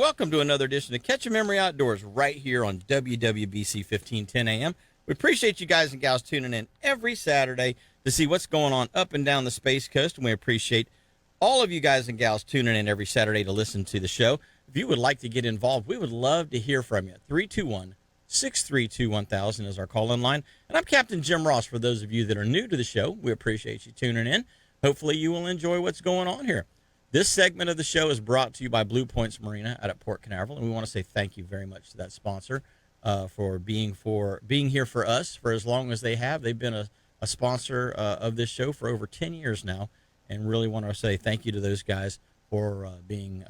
Welcome to another edition of Catch a Memory Outdoors right here on WWBC 1510 AM. We appreciate you guys and gals tuning in every Saturday to see what's going on up and down the Space Coast, and we appreciate all of you guys and gals tuning in every Saturday to listen to the show. If you would like to get involved, we would love to hear from you. 321-632-1000 is our call-in line, and I'm Captain Jim Ross. For those of you that are new to the show, we appreciate you tuning in. Hopefully you will enjoy what's going on here. This segment of the show is brought to you by Blue Points Marina out at Port Canaveral, and we want to say thank you very much to that sponsor for being here for us for as long as they have. They've been a sponsor of this show for over 10 years now, and really want to say thank you to those guys for being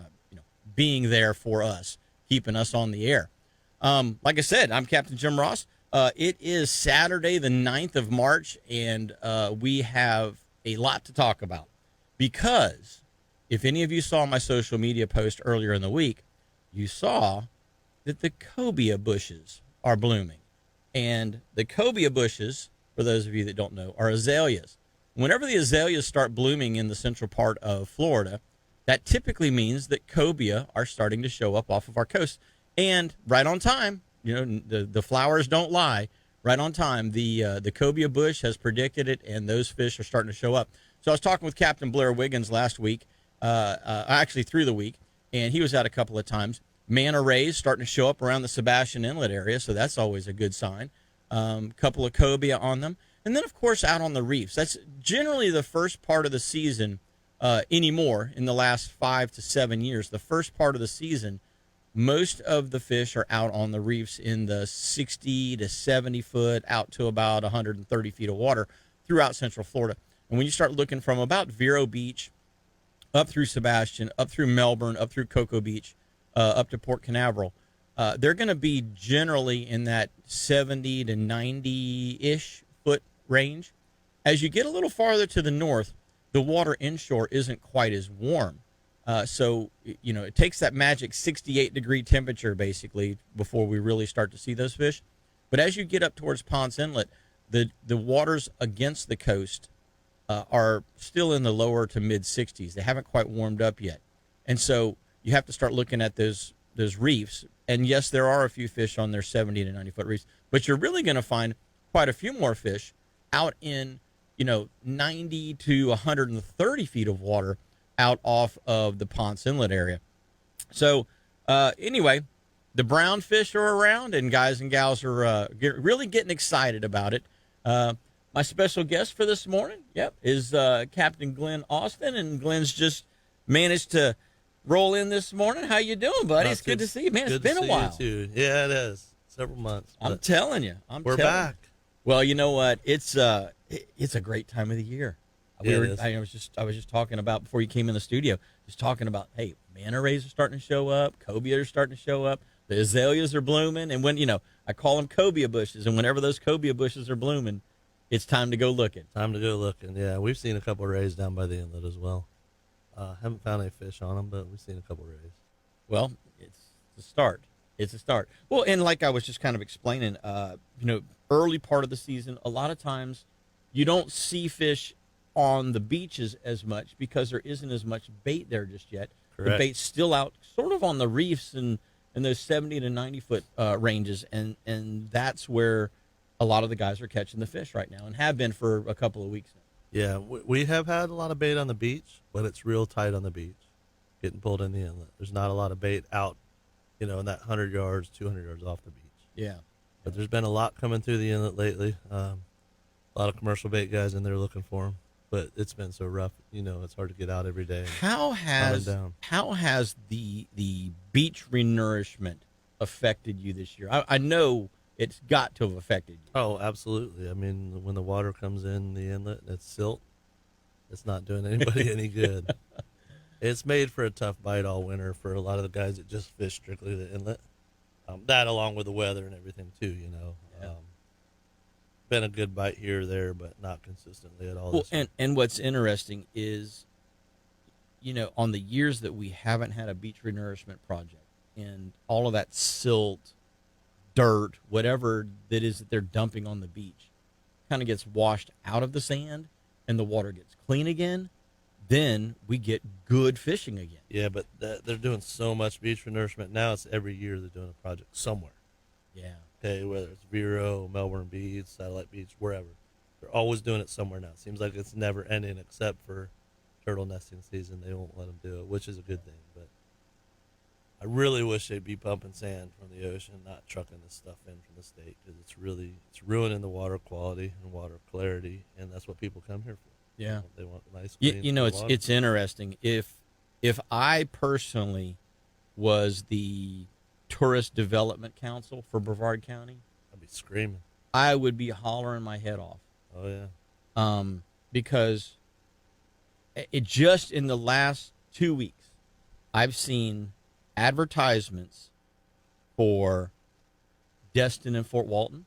there for us, keeping us on the air. Like I said, I'm Captain Jim Ross. It is Saturday, the 9th of March, and we have a lot to talk about because if any of you saw my social media post earlier in the week, you saw that the cobia bushes are blooming. And the cobia bushes, for those of you that don't know, are azaleas. Whenever the azaleas start blooming in the central part of Florida, that typically means that cobia are starting to show up off of our coast. And right on time, the flowers don't lie. Right on time, the cobia bush has predicted it, and those fish are starting to show up. So I was talking with Captain Blair Wiggins last week, actually through the week, and he was out a couple of times. Manta rays starting to show up around the Sebastian Inlet area, so that's always a good sign. Couple of cobia on them. And then, of course, out on the reefs. That's generally the first part of the season anymore in the last 5 to 7 years. The first part of the season, most of the fish are out on the reefs in the 60 to 70 foot, out to about 130 feet of water throughout Central Florida. And when you start looking from about Vero Beach up through Sebastian, up through Melbourne, up through Cocoa Beach, up to Port Canaveral, they're going to be generally in that 70 to 90-ish foot range. As you get a little farther to the north, the water inshore isn't quite as warm. So it takes that magic 68-degree temperature, basically, before we really start to see those fish. But as you get up towards Ponce Inlet, the waters against the coast are still in the lower to mid-60s. They haven't quite warmed up yet. And so you have to start looking at those reefs. And, yes, there are a few fish on their 70 to 90-foot reefs. But you're really going to find quite a few more fish out in, 90 to 130 feet of water out off of the Ponce Inlet area. So, anyway, the brown fish are around, and guys and gals are really getting excited about it. My special guest for this morning, is Captain Glyn Austin, and Glyn's just managed to roll in this morning. How you doing, buddy? It's good to see you, man. It's been a while. You too. Yeah, it is. Several months. I'm telling you. We're back. Well, you know what? It's a great time of the year. I was just talking about before you came in the studio, just talking about, hey, manta rays are starting to show up, cobia are starting to show up, the azaleas are blooming, and when I call them cobia bushes, and whenever those cobia bushes are blooming, it's time to go looking. Yeah, we've seen a couple of rays down by the inlet as well. Haven't found any fish on them, but we've seen a couple of rays. Well, it's a start. Well, and like I was just kind of explaining, early part of the season, a lot of times you don't see fish on the beaches as much because there isn't as much bait there just yet. Correct. The bait's still out sort of on the reefs and those 70 to 90 foot ranges, and that's where a lot of the guys are catching the fish right now and have been for a couple of weeks now. Yeah, we have had a lot of bait on the beach, but it's real tight on the beach, getting pulled in the inlet. There's not a lot of bait out, in that 100 yards, 200 yards off the beach. Yeah. But there's been a lot coming through the inlet lately. A lot of commercial bait guys in there looking for them. But it's been so rough, it's hard to get out every day. How has the beach renourishment affected you this year? I know it's got to have affected you. Oh, absolutely. I mean, when the water comes in the inlet and it's silt, it's not doing anybody any good. It's made for a tough bite all winter for a lot of the guys that just fish strictly the inlet. That along with the weather and everything too, Yeah. Been a good bite here or there, but not consistently at all. Well, and what's interesting is, on the years that we haven't had a beach renourishment project and all of that silt, dirt, whatever that is that they're dumping on the beach kind of gets washed out of the sand and the water gets clean again, then we get good fishing again. Yeah, but they're doing so much beach renourishment now. It's every year they're doing a project somewhere. Yeah. Okay, whether it's Vero, Melbourne Beach, Satellite Beach, wherever. They're always doing it somewhere now. Seems like it's never ending except for turtle nesting season. They won't let them do it, which is a good thing. But I really wish they'd be pumping sand from the ocean, not trucking this stuff in from the state, because it's ruining the water quality and water clarity, and that's what people come here for. Yeah. They want nice, You, clean you know, it's water. it's interesting. If I personally was the Tourist Development Council for Brevard County, I'd be screaming. I would be hollering my head off. Oh yeah. Because it just in the last 2 weeks, I've seen advertisements for Destin and Fort Walton,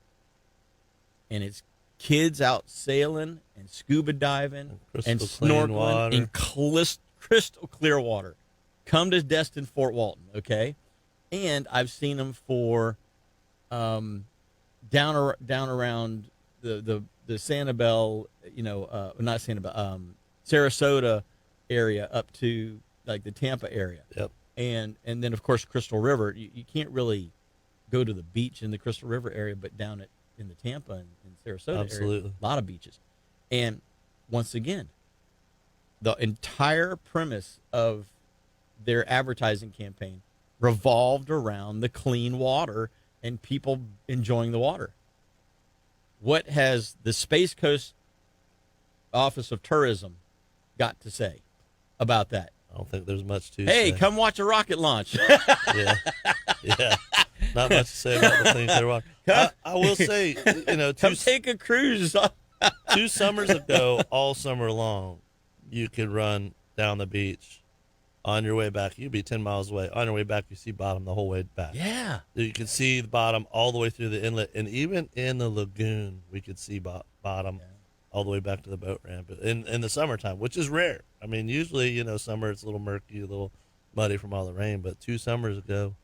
and it's kids out sailing and scuba diving and Crystal clean snorkeling water. in crystal clear water. Come to Destin, Fort Walton, okay? And I've seen them for down around the Sanibel, not Sanibel, Sarasota area up to like the Tampa area. Yep. And then of course Crystal River. You can't really go to the beach in the Crystal River area, but down in the Tampa and Sarasota Absolutely. area, a lot of beaches. And once again, the entire premise of their advertising campaign revolved around the clean water and people enjoying the water. What has the Space Coast Office of Tourism got to say about that? I don't think there's much to Hey, say. come watch a rocket launch. Yeah. Yeah. Not much to say about the clean clear water. I will say, Come take a cruise. 2 summers ago, all summer long, you could run down the beach. On your way back, you'd be 10 miles away. On your way back, you see bottom the whole way back. Yeah. You could see the bottom all the way through the inlet. And even in the lagoon, we could see bottom all the way back to the boat ramp in the summertime, which is rare. I mean, usually, summer it's a little murky, a little muddy from all the rain. But 2 summers ago,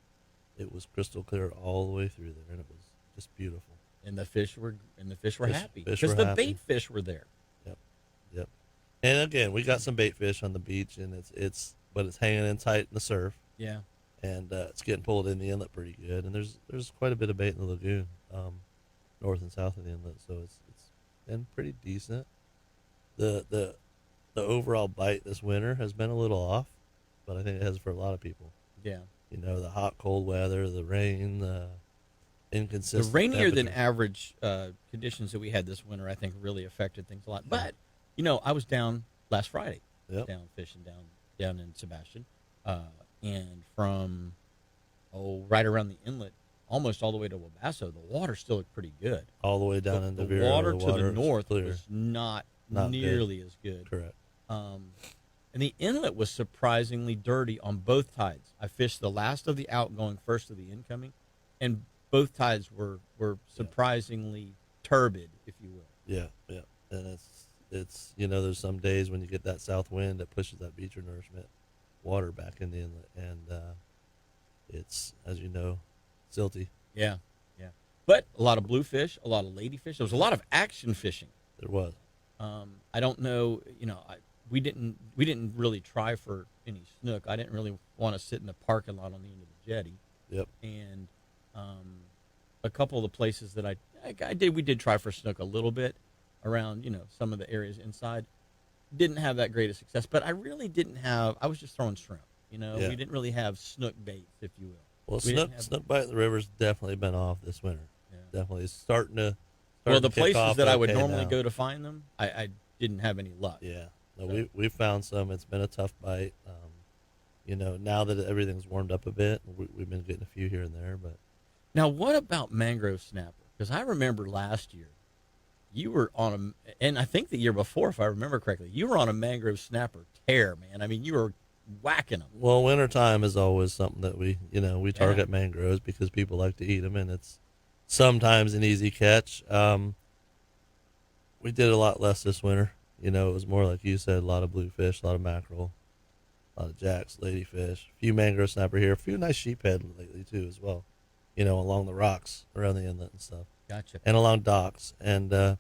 it was crystal clear all the way through there, and it was just beautiful. And the fish were happy Fish because were the happy. bait fish were there. Yep. And again, we got some bait fish on the beach, and it's hanging in tight in the surf. Yeah. And it's getting pulled in the inlet pretty good. And there's quite a bit of bait in the lagoon, north and south of the inlet, so it's been pretty decent. The overall bite this winter has been a little off, but I think it has for a lot of people. Yeah. The hot, cold weather, the rain, the inconsistent. The rainier than temperature. average conditions that we had this winter, I think, really affected things a lot. But I was down last Friday, Yep. down fishing down in Sebastian, and from right around the inlet, almost all the way to Wabasso, the water still looked pretty good. All the way down into The Vero, water to the is north clear. was not Not nearly as good. Correct. And the inlet was surprisingly dirty on both tides. I fished the last of the outgoing, first of the incoming, and both tides were surprisingly turbid, if you will. Yeah, yeah. And it's there's some days when you get that south wind that pushes that beach nourishment water back in the inlet, and it's, as you know, silty. Yeah, yeah. But a lot of bluefish, a lot of ladyfish. There was a lot of action fishing. There was. I don't know, we didn't really try for any snook. I didn't really want to sit in the parking lot on the end of the jetty. Yep. And a couple of the places that we did try for snook a little bit around, some of the areas inside. Didn't have that great a success, but I really didn't have. I was just throwing shrimp. Yeah. We didn't really have snook baits, if you will. Well, We didn't have- snook bite in the river's definitely been off this winter. Yeah. Definitely starting to. Well, the kick places off that I would okay normally now. go to find them, I didn't have any luck. Yeah. No, So- we found some. It's been a tough bite. Now that everything's warmed up a bit, we've been getting a few here and there. But Now, what about mangrove snapper? Because I remember last year, you were and I think the year before, if I remember correctly, you were on a mangrove snapper tear, man. I mean, you were whacking them. well, wintertime is always something that we target mangroves because people like to eat them, and it's sometimes an easy catch. We did a lot less this winter. It was more like you said, a lot of bluefish, a lot of mackerel, a lot of jacks, ladyfish, a few mangrove snapper here, a few nice sheephead lately too as well. Along the rocks around the inlet and stuff, Gotcha. and along docks. And the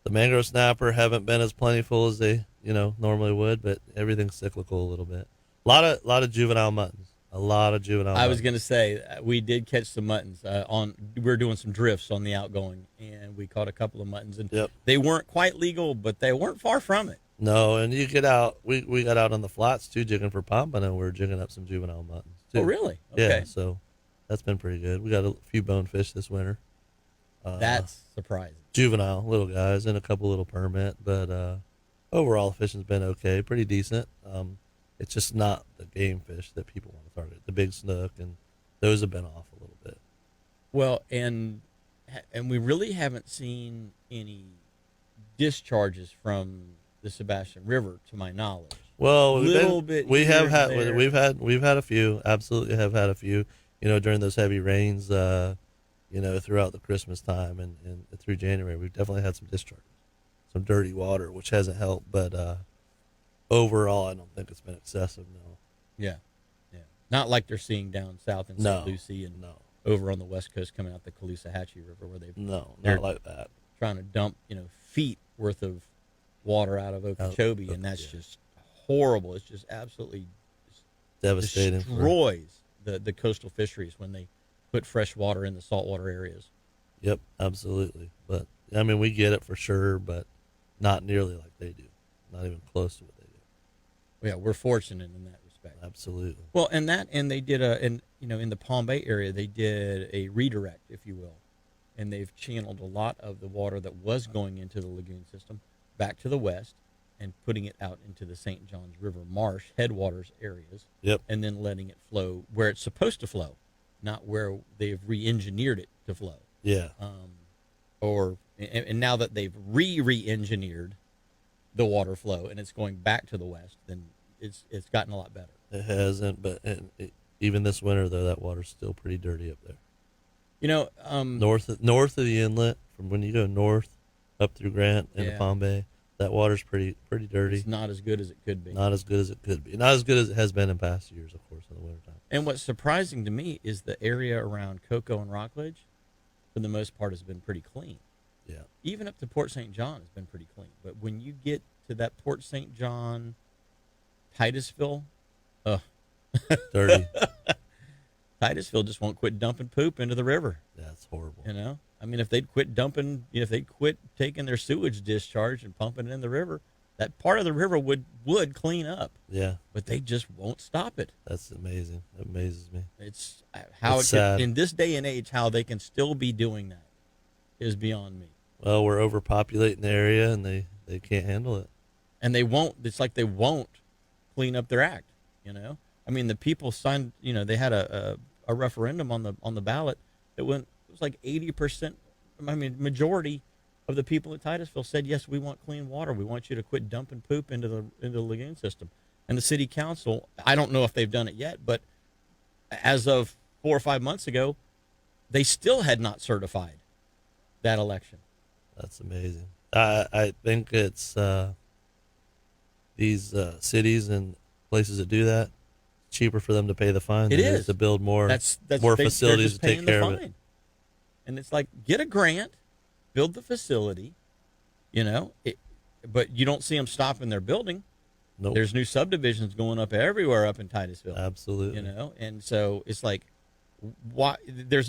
mangrove snapper haven't been as plentiful as they normally would, but everything's cyclical a little bit. A lot of juvenile muttons. A lot of juvenile. I was muttons. going to say we did catch some muttons we were doing some drifts on the outgoing, and we caught a couple of muttons, and Yep. they weren't quite legal, but they weren't far from it. No, and you get out. We got out on the flats too, jigging for pompano. We were jigging up some juvenile muttons too. Oh, really? Okay. Yeah, so that's been pretty good. We got a few bonefish this winter. That's surprising. Juvenile little guys and a couple little permit, but overall fishing's been okay, pretty decent. It's just not the game fish that people want to target. The big snook, and those have been off a little bit. Well, and we really haven't seen any discharges from the Sebastian River, to my knowledge. Well, We have had we've had a few. Absolutely have had a few. During those heavy rains, throughout the Christmas time and through January, we've definitely had some discharges, some dirty water, which hasn't helped. But overall, I don't think it's been excessive. No. Yeah. Not like they're seeing down south in St. Lucie and over on the west coast coming out the Caloosahatchee River, where they're not like that. trying to dump feet worth of water out of Okeechobee, and that's just horrible. It's just absolutely Devastating. Destroys the coastal fisheries when they put fresh water in the saltwater areas. Yep, absolutely. But I mean, we get it for sure, but not nearly like they do. Not even close to what they do. Yeah, we're fortunate in that respect. Absolutely. Well, and they did in the Palm Bay area, they did a redirect, if you will, and they've channeled a lot of the water that was going into the lagoon system back to the west and putting it out into the St. Johns River marsh headwaters areas. Yep. And then letting it flow where it's supposed to flow, not where they've re-engineered it to flow. Yeah. And now that they've re-engineered the water flow and it's going back to the west, then it's gotten a lot better. It hasn't, but even this winter though, that water's still pretty dirty up there. North of the inlet, from when you go north up through Grant into Palm Bay, that water's pretty dirty. It's not as good as it could be. Not as good as it could be. Not as good as it has been in past years, of course, in the wintertime. And what's surprising to me is the area around Cocoa and Rockledge, for the most part, has been pretty clean. Yeah. Even up to Port St. John has been pretty clean. But when you get to that Port St. John, Titusville, dirty. Titusville just won't quit dumping poop into the river. That's horrible. I mean, if they'd quit dumping, if they'd quit taking their sewage discharge and pumping it in the river, that part of the river would clean up. Yeah. But they just won't stop it. That's amazing. It amazes me. It's how it's it can, sad. in this day and age, how they can still be doing that is beyond me. Well, we're overpopulating the area, and they can't handle it. And they won't. It's like they won't clean up their act. I mean, the people signed. They had a referendum on the ballot that went. It was like 80%. I mean, majority of the people at Titusville said, yes, we want clean water. We want you to quit dumping poop into the lagoon system. And the city council, I don't know if they've done it yet, but as of 4 or 5 months ago, they still had not certified that election. That's amazing. I think it's these cities and places that do that, cheaper for them to pay the fine than it is to build more facilities to take care of it. And it's like, get a grant, build the facility, but you don't see them stopping their building. Nope. There's new subdivisions going up everywhere up in Titusville. Absolutely. And so it's like, why there's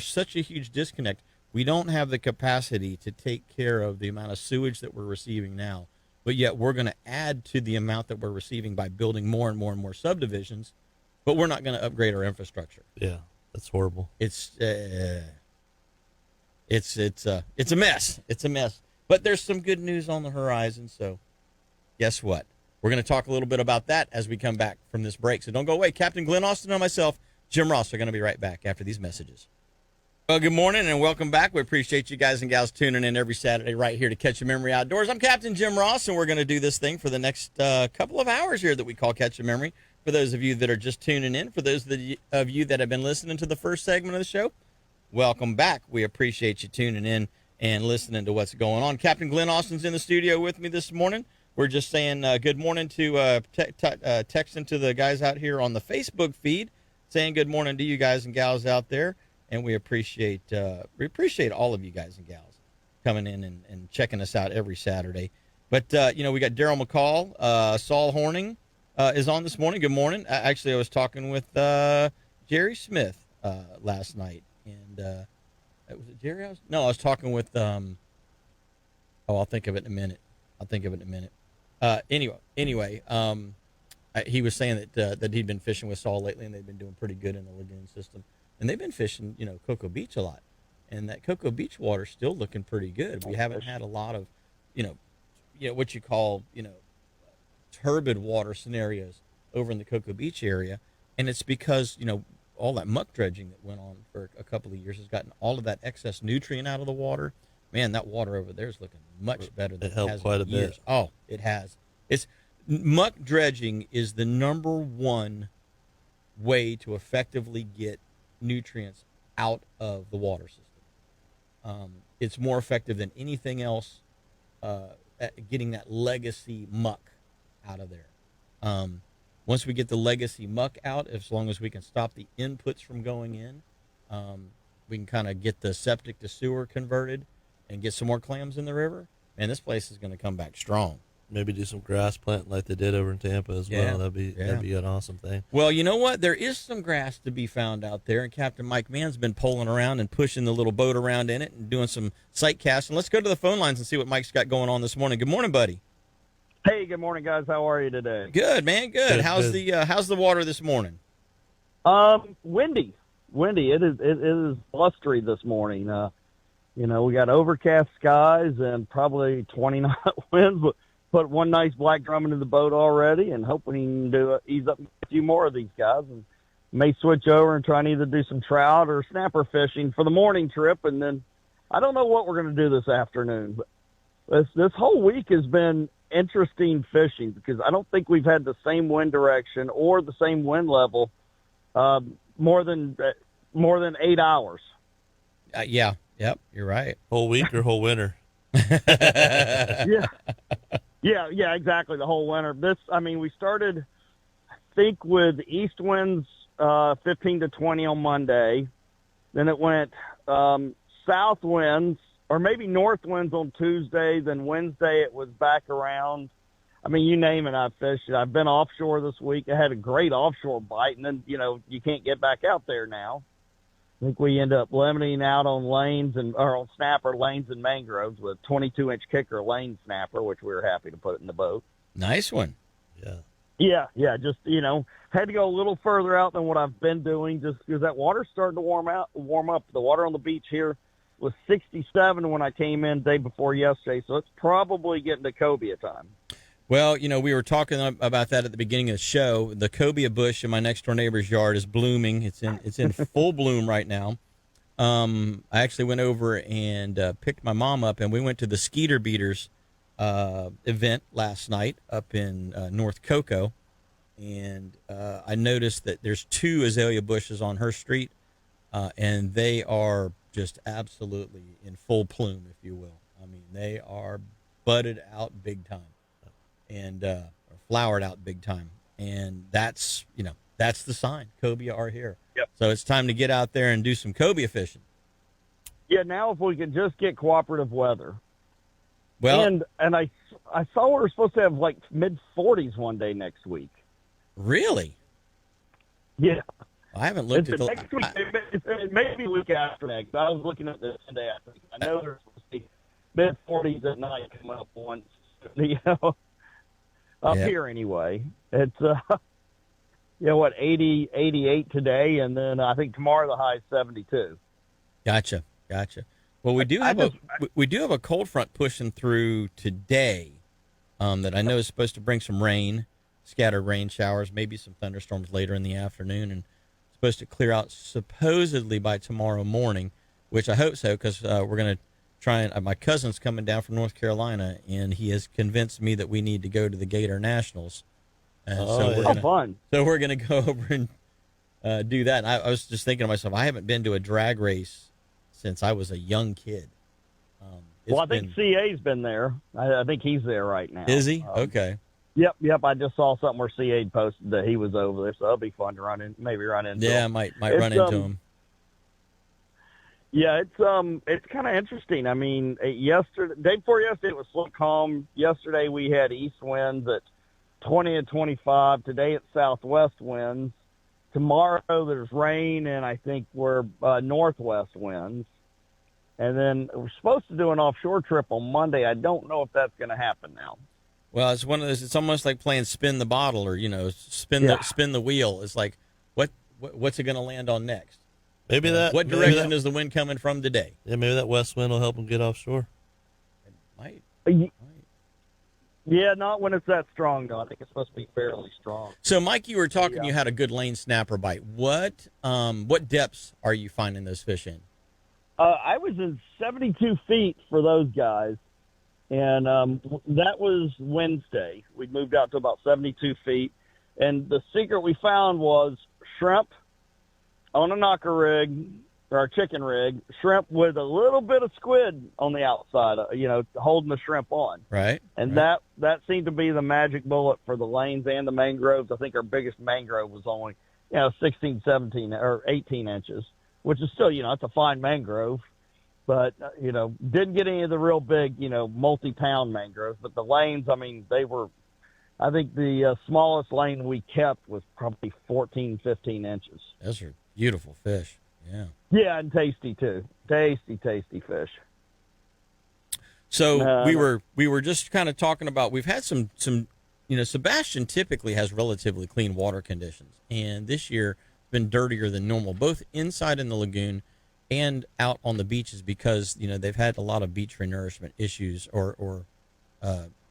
such a huge disconnect. We don't have the capacity to take care of the amount of sewage that we're receiving now, but yet we're going to add to the amount that we're receiving by building more and more and more subdivisions, but we're not going to upgrade our infrastructure. Yeah, that's horrible. It's a mess. It's a mess. But there's some good news on the horizon. So guess what? We're going to talk a little bit about that as we come back from this break. So don't go away. Captain Glyn Austin and myself, Jim Ross, are going to be right back after these messages. Well, good morning and welcome back. We appreciate you guys and gals tuning in every Saturday right here to Catch a Memory Outdoors. I'm Captain Jim Ross, and we're going to do this thing for the next couple of hours here that we call Catch a Memory. For those of you that are just tuning in, for those of you that have been listening to the first segment of the show, welcome back. We appreciate you tuning in and listening to what's going on. Captain Glyn Austin's in the studio with me this morning. We're just saying good morning to texting to the guys out here on the Facebook feed, saying good morning to you guys and gals out there. And we appreciate all of you guys and gals coming in and checking us out every Saturday. But, we got Daryl McCall. Saul Horning is on this morning. Good morning. Actually, I was talking with Jerry Smith last night. And was it Jerry? I was talking with I'll think of it in a minute. Anyway, he was saying that he'd been fishing with Saul lately, and they've been doing pretty good in the lagoon system. And they've been fishing, Cocoa Beach a lot. And that Cocoa Beach water's still looking pretty good. We haven't had a lot of, what you call, turbid water scenarios over in the Cocoa Beach area. And it's because, all that muck dredging that went on for a couple of years has gotten all of that excess nutrient out of the water. Man, that water over there is looking much better than it has quite in a years. bit. Oh, it has. Muck dredging is the number one way to effectively get nutrients out of the water system. It's more effective than anything else at getting that legacy muck out of there. Once we get the legacy muck out, as long as we can stop the inputs from going in, we can kind of get the septic to sewer converted and get some more clams in the river. And this place is going to come back strong. Maybe do some grass planting like they did over in Tampa as well. That'd be an awesome thing. Well, you know what? There is some grass to be found out there, and Captain Mike Mann's been poling around and pushing the little boat around in it and doing some sight casting. Let's go to the phone lines and see what Mike's got going on this morning. Good morning, buddy. Hey, good morning, guys. How are you today? Good, man. Good. How's the water this morning? Windy. It is blustery this morning. We got overcast skies and probably 20 knot winds, but put one nice black drum into the boat already, and hoping to ease up a few more of these guys, and may switch over and try and either do some trout or snapper fishing for the morning trip. And then I don't know what we're going to do this afternoon, but this whole week has been interesting fishing because I don't think we've had the same wind direction or the same wind level more than 8 hours. Yeah. Yep. You're right. Whole week or whole winter? Yeah, exactly. The whole winter. We started, I think, with east winds 15 to 20 on Monday. Then it went south winds, or maybe north winds on Tuesday. Then Wednesday it was back around. You name it, I've fished it. I've been offshore this week. I had a great offshore bite, and then, you can't get back out there now. I think we end up limiting out on on snapper lanes and mangroves with 22-inch kicker lane snapper, which we were happy to put in the boat. Nice one. Yeah. Just, had to go a little further out than what I've been doing just because that water's starting to warm up. The water on the beach here was 67 when I came in the day before yesterday, so it's probably getting to cobia time. Well, we were talking about that at the beginning of the show. The cobia bush in my next door neighbor's yard is blooming. It's in full bloom right now. I actually went over and picked my mom up, and we went to the Skeeter Beaters event last night up in North Cocoa, and I noticed that there's 2 azalea bushes on her street, and they are just absolutely in full plume, if you will. They are budded out big time. And flowered out big time, and that's the sign. Cobia are here. Yep. So it's time to get out there and do some cobia fishing. Yeah, now if we could just get cooperative weather. Well, and I saw we were supposed to have like mid-40s one day next week. Really? Yeah. I haven't looked at the next week. It may be week after next. I was looking at this today. I know there's supposed to be mid-40s at night come up once. Up here anyway. It's 80, 88 today, and then I think tomorrow the high is 72. Gotcha. Well, we do have a cold front pushing through today that I know is supposed to bring some rain, scattered rain showers, maybe some thunderstorms later in the afternoon, and supposed to clear out supposedly by tomorrow morning, which I hope so, because we're going to try and my cousin's coming down from North Carolina, and he has convinced me that we need to go to the Gator Nationals. And fun. So we're going to go over and do that. And I was just thinking to myself, I haven't been to a drag race since I was a young kid. I think CA's been there. I think he's there right now. Is he? Okay. Yep. I just saw something where CA posted that he was over there, so that'll be fun to run into Yeah, him. might run into him. Yeah, it's kind of interesting. I mean, day before yesterday, it was slow calm. Yesterday, we had east winds at 20 and 25. Today, it's southwest winds. Tomorrow, there's rain, and I think we're northwest winds. And then we're supposed to do an offshore trip on Monday. I don't know if that's going to happen now. Well, it's one of those. It's almost like playing spin the bottle, or spin the wheel. It's like what's it going to land on next? Maybe that. What direction is the wind coming from today? Yeah, maybe that west wind will help them get offshore. It might. Yeah, not when it's that strong, though. I think it's supposed to be fairly strong. So, Mike, you were talking. You had a good lane snapper bite. What depths are you finding those fish in? I was in 72 feet for those guys, and that was Wednesday. We moved out to about 72 feet, and the secret we found was shrimp on a knocker rig or a chicken rig, shrimp with a little bit of squid on the outside, holding the shrimp on. Right. And right. that seemed to be the magic bullet for the lanes and the mangroves. I think our biggest mangrove was only, 16, 17, or 18 inches, which is still, it's a fine mangrove. But, didn't get any of the real big, multi-pound mangroves. But the lanes, I mean, I think the smallest lane we kept was probably 14, 15 inches. Those are beautiful fish. Yeah. Yeah, and tasty too. Tasty fish. So we were just kind of talking about, we've had some Sebastian typically has relatively clean water conditions, and this year been dirtier than normal, both inside in the lagoon and out on the beaches, because they've had a lot of beach renourishment issues or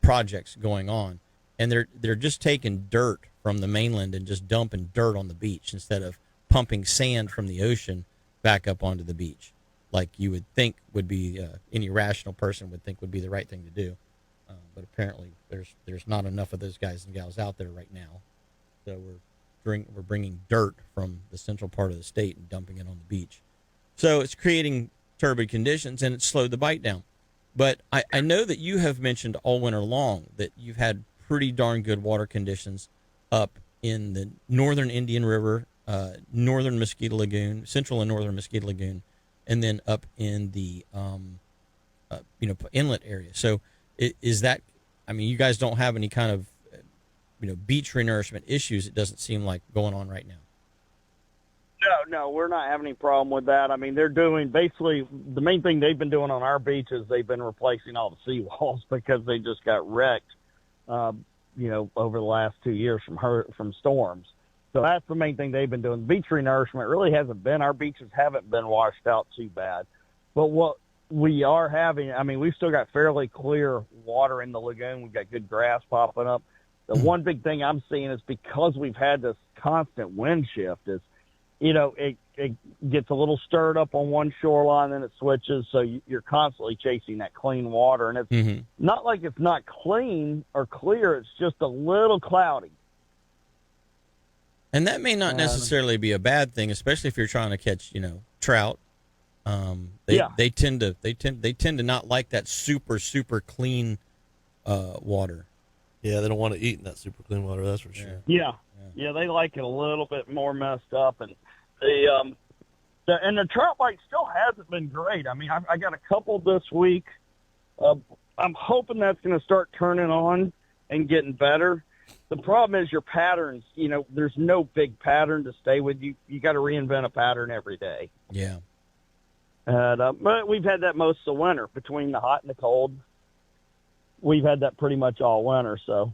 projects going on, and they're just taking dirt from the mainland and just dumping dirt on the beach instead of pumping sand from the ocean back up onto the beach, like you would think would be any rational person would think would be the right thing to do. But apparently there's not enough of those guys and gals out there right now. So we're bringing dirt from the central part of the state and dumping it on the beach. So it's creating turbid conditions, and it's slowed the bite down. But I know that you have mentioned all winter long that you've had pretty darn good water conditions up in the northern Indian River, northern Mosquito Lagoon, central and northern Mosquito Lagoon, and then up in the inlet area. So is that, I mean, you guys don't have any kind of beach renourishment issues, it doesn't seem like, going on right now. No, we're not having any problem with that. I mean, they're doing, basically, the main thing they've been doing on our beach is they've been replacing all the seawalls because they just got wrecked, over the last 2 years from storms. So that's the main thing they've been doing. Beach renourishment really hasn't been. Our beaches haven't been washed out too bad. But what we are having, I mean, we've still got fairly clear water in the lagoon. We've got good grass popping up. The one big thing I'm seeing is because we've had this constant wind shift is, it gets a little stirred up on one shoreline, then it switches. So you're constantly chasing that clean water. And it's not like it's not clean or clear. It's just a little cloudy. And that may not necessarily be a bad thing, especially if you're trying to catch, trout. They tend to not like that super clean water. Yeah, they don't want to eat in that super clean water. That's for sure. Yeah, they like it a little bit more messed up, and the trout bite still hasn't been great. I mean, I got a couple this week. I'm hoping that's going to start turning on and getting better. The problem is your patterns, there's no big pattern to stay with. You got to reinvent a pattern every day. Yeah. But we've had that most of the winter between the hot and the cold. We've had that pretty much all winter. So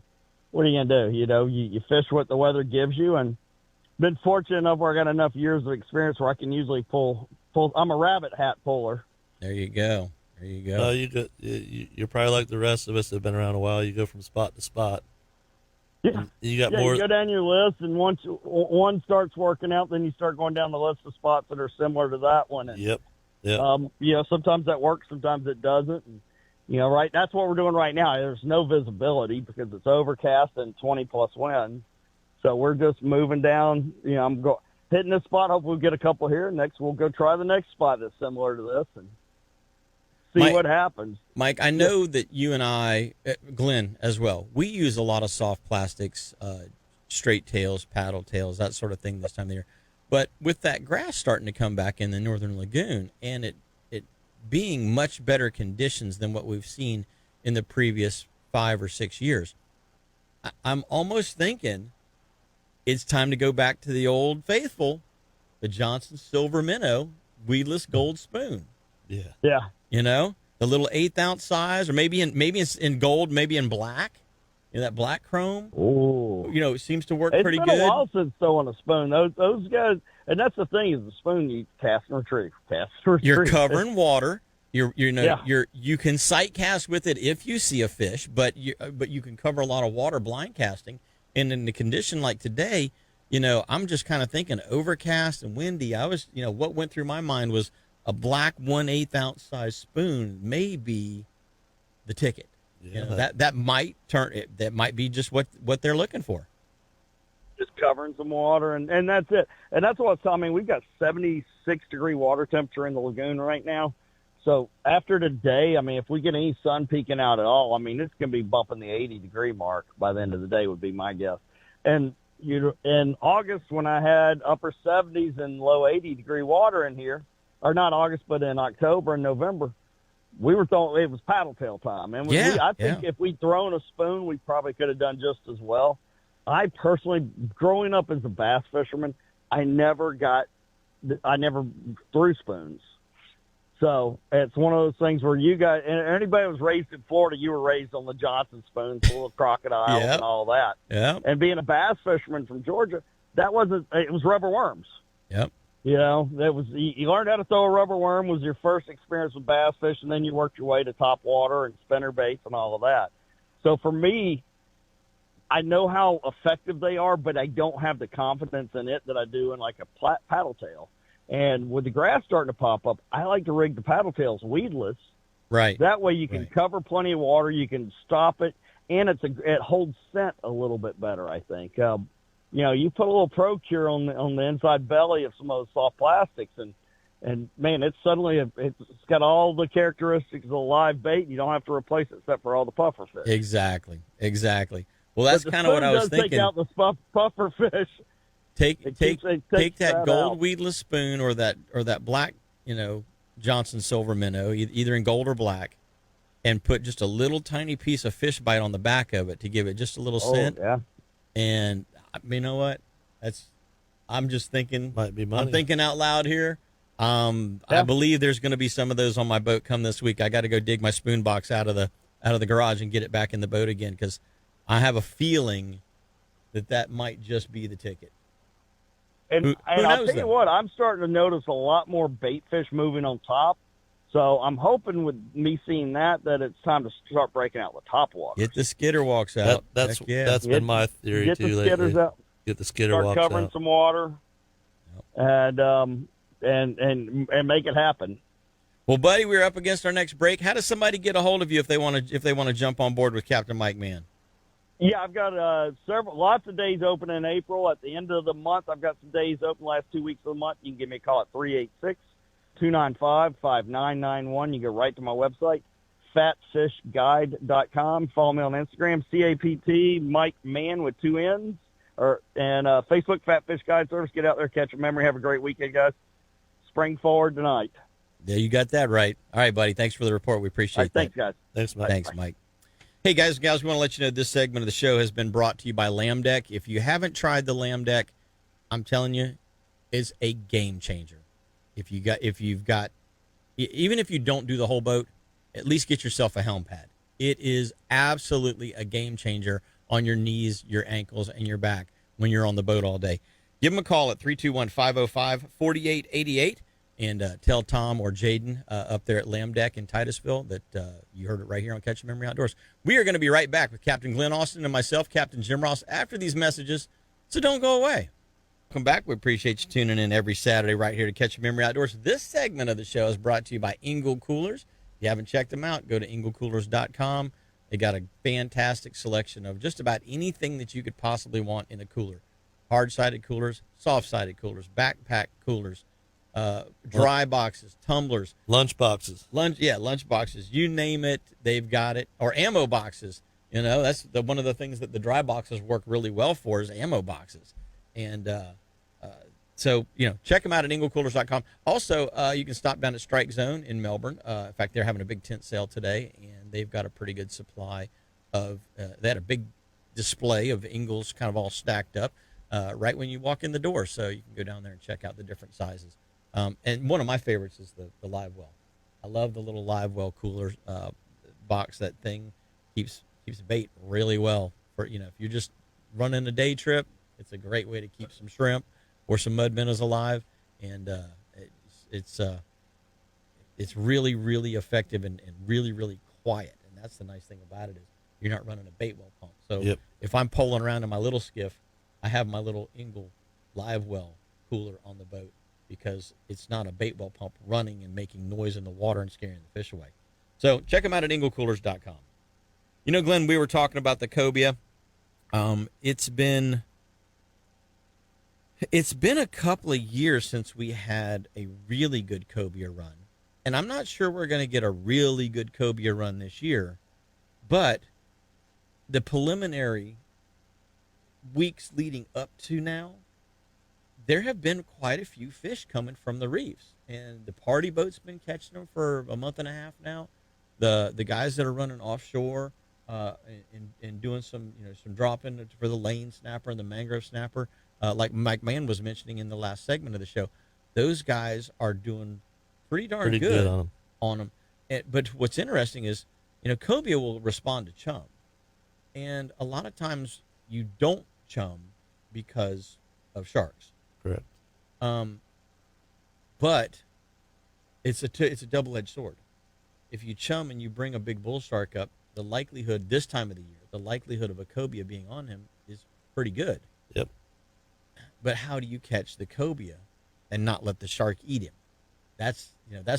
what are you going to do? You fish what the weather gives you, and been fortunate enough where I got enough years of experience where I can usually pull. I'm a rabbit hat puller. There you go. You're probably like the rest of us that have been around a while. You go from spot to spot. Yeah, you got more. You go down your list, and once one starts working out, then you start going down the list of spots that are similar to that one. And, Yep. Sometimes that works, sometimes it doesn't. And, right. That's what we're doing right now. There's no visibility because it's overcast and 20-plus winds. So we're just moving down. I'm hitting this spot. Hope we'll get a couple here. Next, we'll go try the next spot that's similar to this and see what happens. Mike, I know that you and I, Glyn as well, we use a lot of soft plastics, straight tails, paddle tails, that sort of thing this time of the year. But with that grass starting to come back in the Northern Lagoon, and it being much better conditions than what we've seen in the previous 5 or 6 years, I'm almost thinking it's time to go back to the old faithful, the Johnson Silver Minnow weedless gold spoon. Yeah. Yeah. You know, the little 1/8 ounce size, or maybe it's in gold, maybe in black. You know, that black chrome. Oh, You know, it seems to work it's pretty been good. a while since throwing a spoon. Those guys, and that's the thing, is the spoon you cast and retrieve, cast and retrieve. You're covering water. You can sight cast with it if you see a fish, but you can cover a lot of water blind casting. And in a condition like today, you know, I'm just kind of thinking overcast and windy. What went through my mind was a black 1/8 ounce size spoon may be the ticket. Yeah. You know, that might be just what they're looking for. Just covering some water, and that's it. And that's what's, I mean, we've got 76-degree water temperature in the lagoon right now. So after today, I mean, if we get any sun peeking out at all, I mean, it's going to be bumping the 80-degree mark by the end of the day would be my guess. And in August, when I had upper 70s and low 80-degree water in here, or not August, but in October and November, we were throwing, it was paddle tail time. And I think if we'd thrown a spoon, we probably could have done just as well. I personally, growing up as a bass fisherman, I never threw spoons. So it's one of those things where you guys, and anybody who was raised in Florida, you were raised on the Johnson spoons full of crocodiles and all that. Yeah. And being a bass fisherman from Georgia, it was rubber worms. Yep. You know, you learned how to throw a rubber worm was your first experience with bass fishing, and then you worked your way to top water and spinner baits and all of that. So for me, I know how effective they are, but I don't have the confidence in it that I do in like a paddle tail. And with the grass starting to pop up, I like to rig the paddle tails weedless. Right. That way you can cover plenty of water, you can stop it, and it holds scent a little bit better, I think. You know, you put a little Pro-Cure on the inside belly of some of those soft plastics, and man, it's got all the characteristics of a live bait. You don't have to replace it except for all the puffer fish. Exactly. Well, that's kind of what I was thinking. Take out the puffer fish. Take that gold out. weedless spoon or that black, you know, Johnson Silver Minnow, either in gold or black, and put just a little tiny piece of fish bite on the back of it to give it just a little scent. Yeah. And you know what? I'm just thinking. Might be money. I'm thinking out loud here. I believe there's going to be some of those on my boat come this week. I got to go dig my spoon box out of the garage and get it back in the boat again, because I have a feeling that might just be the ticket. And I'll tell you what, I'm starting to notice a lot more bait fish moving on top. So I'm hoping with me seeing that it's time to start breaking out the top water. Get the skitter walks out. That's been my theory get too. The skitters out. Get the skitter walks out. Start covering some water, and make it happen. Well, buddy, we're up against our next break. How does somebody get a hold of you if they want to jump on board with Captain Mike Mann? Yeah, I've got lots of days open in April. At the end of the month, I've got some days open last 2 weeks of the month. You can give me a call at 386-295-5991. You go right to my website, fatfishguide.com. Follow me on Instagram, CAPT Mike Mann with 2 N's, and Facebook, Fat Fish Guide Service. Get out there, catch a memory. Have a great weekend, guys. Spring forward tonight. Yeah, you got that right. All right, buddy. Thanks for the report. We appreciate that. Thanks, guys. Thanks, Mike. Thanks, Mike. Hey, guys and gals, we want to let you know this segment of the show has been brought to you by Lamb Deck. If you haven't tried the Lamb Deck, I'm telling you, it's a game changer. Even if you don't do the whole boat, at least get yourself a helm pad. It is absolutely a game changer on your knees, your ankles, and your back when you're on the boat all day. Give them a call at 321-505-4888 and tell Tom or Jaden up there at Lamb Deck in Titusville that you heard it right here on Catch a Memory Outdoors. We are going to be right back with Captain Glyn Austin and myself, Captain Jim Ross, after these messages, so don't go away. Welcome back. We appreciate you tuning in every Saturday right here to Catch a Memory Outdoors. This segment of the show is brought to you by Engel Coolers. If you haven't checked them out, go to engelcoolers.com. They got a fantastic selection of just about anything that you could possibly want in a cooler. Hard-sided coolers, soft-sided coolers, backpack coolers, dry boxes, tumblers, lunch boxes, lunch boxes. You name it, they've got it. Or ammo boxes. You know, that's one of the things that the dry boxes work really well for is ammo boxes. And So, check them out at inglecoolers.com. Also, you can stop down at Strike Zone in Melbourne. In fact, they're having a big tent sale today, and they've got a pretty good supply of, they had a big display of Ingles kind of all stacked up right when you walk in the door. So you can go down there and check out the different sizes. And one of my favorites is the live well. I love the little live well cooler box. That thing keeps bait really well for, if you're just running a day trip. It's a great way to keep some shrimp or some mud minnows alive, and it's really, really effective and really, really quiet. And that's the nice thing about it is you're not running a bait well pump. So if I'm poling around in my little skiff, I have my little Ingle live well cooler on the boat because it's not a bait well pump running and making noise in the water and scaring the fish away. So check them out at inglecoolers.com. Glyn, we were talking about the cobia. It's been a couple of years since we had a really good cobia run, and I'm not sure we're going to get a really good cobia run this year, but the preliminary weeks leading up to now, there have been quite a few fish coming from the reefs, and the party boat's been catching them for a month and a half now. The guys that are running offshore and doing some dropping for the lane snapper and the mangrove snapper, like Mike Mann was mentioning in the last segment of the show, those guys are doing pretty good on them. But what's interesting is, cobia will respond to chum, and a lot of times you don't chum because of sharks. Correct. But it's a double-edged sword. If you chum and you bring a big bull shark up, the likelihood this time of the year, the likelihood of a cobia being on him is pretty good. Yep. But how do you catch the cobia and not let the shark eat him? That's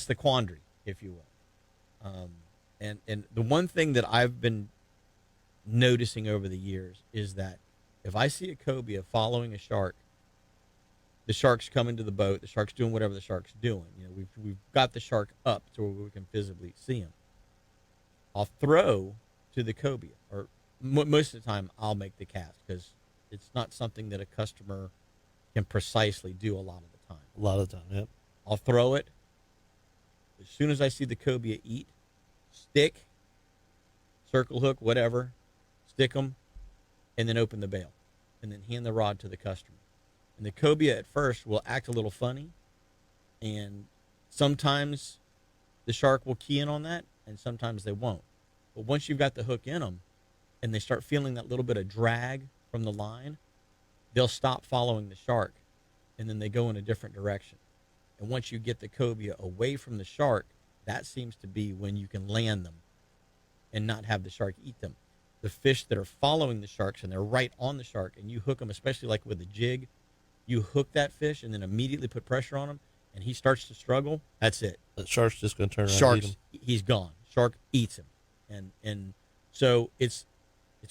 the quandary, if you will. And the one thing that I've been noticing over the years is that if I see a cobia following a shark, the shark's coming to the boat, the shark's doing whatever the shark's doing. We've got the shark up to where we can visibly see him. I'll throw to the cobia, or most of the time I'll make the cast because it's not something that a customer can precisely do a lot of the time. A lot of the time, yep. I'll throw it. As soon as I see the cobia eat, stick, circle hook, whatever, stick them, and then open the bail, and then hand the rod to the customer. And the cobia at first will act a little funny, and sometimes the shark will key in on that, and sometimes they won't. But once you've got the hook in them, and they start feeling that little bit of drag from the line, they'll stop following the shark, and then they go in a different direction. And once you get the cobia away from the shark, that seems to be when you can land them and not have the shark eat them. The fish that are following the sharks and they're right on the shark, and you hook them, especially like with a jig, you hook that fish and then immediately put pressure on him, and he starts to struggle, that's it. The shark's just going to turn around Sharks, and eat him. He's gone. Shark eats him. And so it's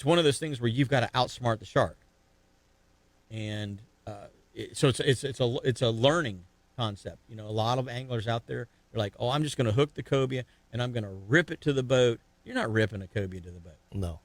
one of those things where you've got to outsmart the shark. And so it's a learning concept. A lot of anglers out there, they're like, oh, I'm just going to hook the cobia and I'm going to rip it to the boat. You're not ripping a cobia to the boat. No.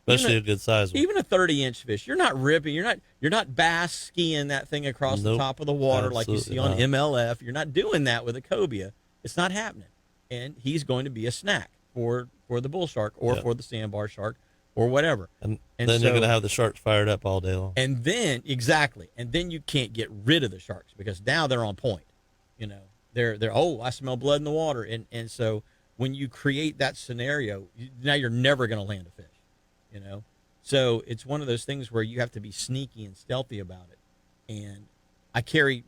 Especially a good size one. Even a 30-inch fish, you're not ripping. You're not bass skiing that thing across the top of the water like you see on MLF. You're not doing that with a cobia. It's not happening. And he's going to be a snack for the bull shark or for the sandbar shark or whatever. And then you're going to have the sharks fired up all day long. And then you can't get rid of the sharks because now they're on point. They're I smell blood in the water, and so when you create that scenario, now you're never going to land a fish. So it's one of those things where you have to be sneaky and stealthy about it. And I carry,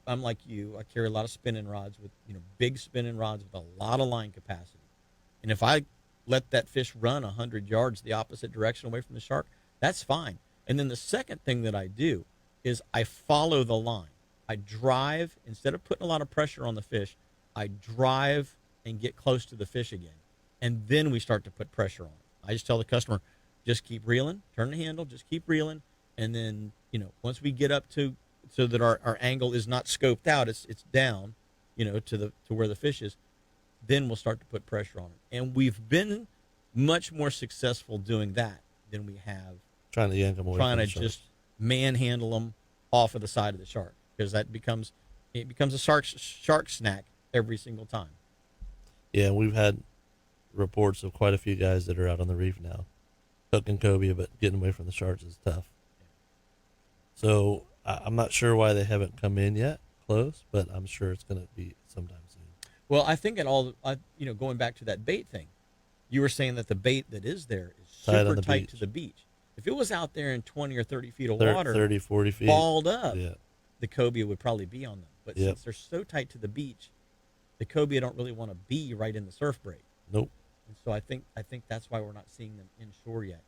I'm like you, I carry a lot of spinning rods with, big spinning rods with a lot of line capacity. And if I let that fish run 100 yards the opposite direction away from the shark, that's fine. And then the second thing that I do is I follow the line. I drive, instead of putting a lot of pressure on the fish, I drive and get close to the fish again. And then we start to put pressure on it. I just tell the customer, just keep reeling, turn the handle, just keep reeling. And then, once we get up to, so that our angle is not scoped out, it's down, to where the fish is, then we'll start to put pressure on it. And we've been much more successful doing that than we have trying to yank them away. Trying to just manhandle them off of the side of the shark. because it becomes a shark snack every single time. Yeah, we've had reports of quite a few guys that are out on the reef now, hooking cobia, but getting away from the sharks is tough. So I'm not sure why they haven't come in yet close, but I'm sure it's going to be sometime soon. Well, I think going back to that bait thing, you were saying that the bait that is there is super tight to the beach. If it was out there in 20 or 30 feet of water, 30, 40 feet, balled up, yeah, the cobia would probably be on them. But since they're so tight to the beach, the cobia don't really want to be right in the surf break. Nope. And so I think that's why we're not seeing them inshore yet.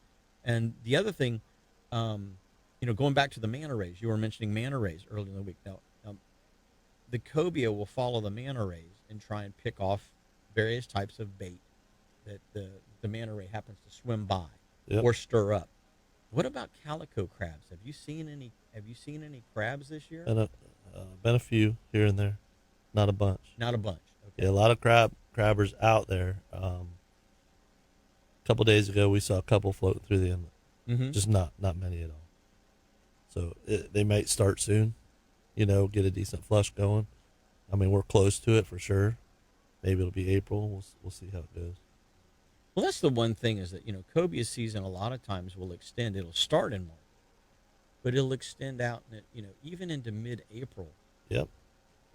And the other thing, going back to the manta rays, you were mentioning manta rays earlier in the week. Now, the cobia will follow the manta rays and try and pick off various types of bait that the manta ray happens to swim by or stir up. What about calico crabs? Have you seen any crabs this year? Been a few here and there, not a bunch. Not a bunch. Okay. Yeah, a lot of crabbers out there. A couple days ago, we saw a couple floating through the inlet. Mm-hmm. Just not many at all. So they might start soon. Get a decent flush going. I mean, we're close to it for sure. Maybe it'll be April. We'll see how it goes. Well, that's the one thing is that, cobia season a lot of times will extend. It'll start in March, but it'll extend out, even into mid-April. Yep.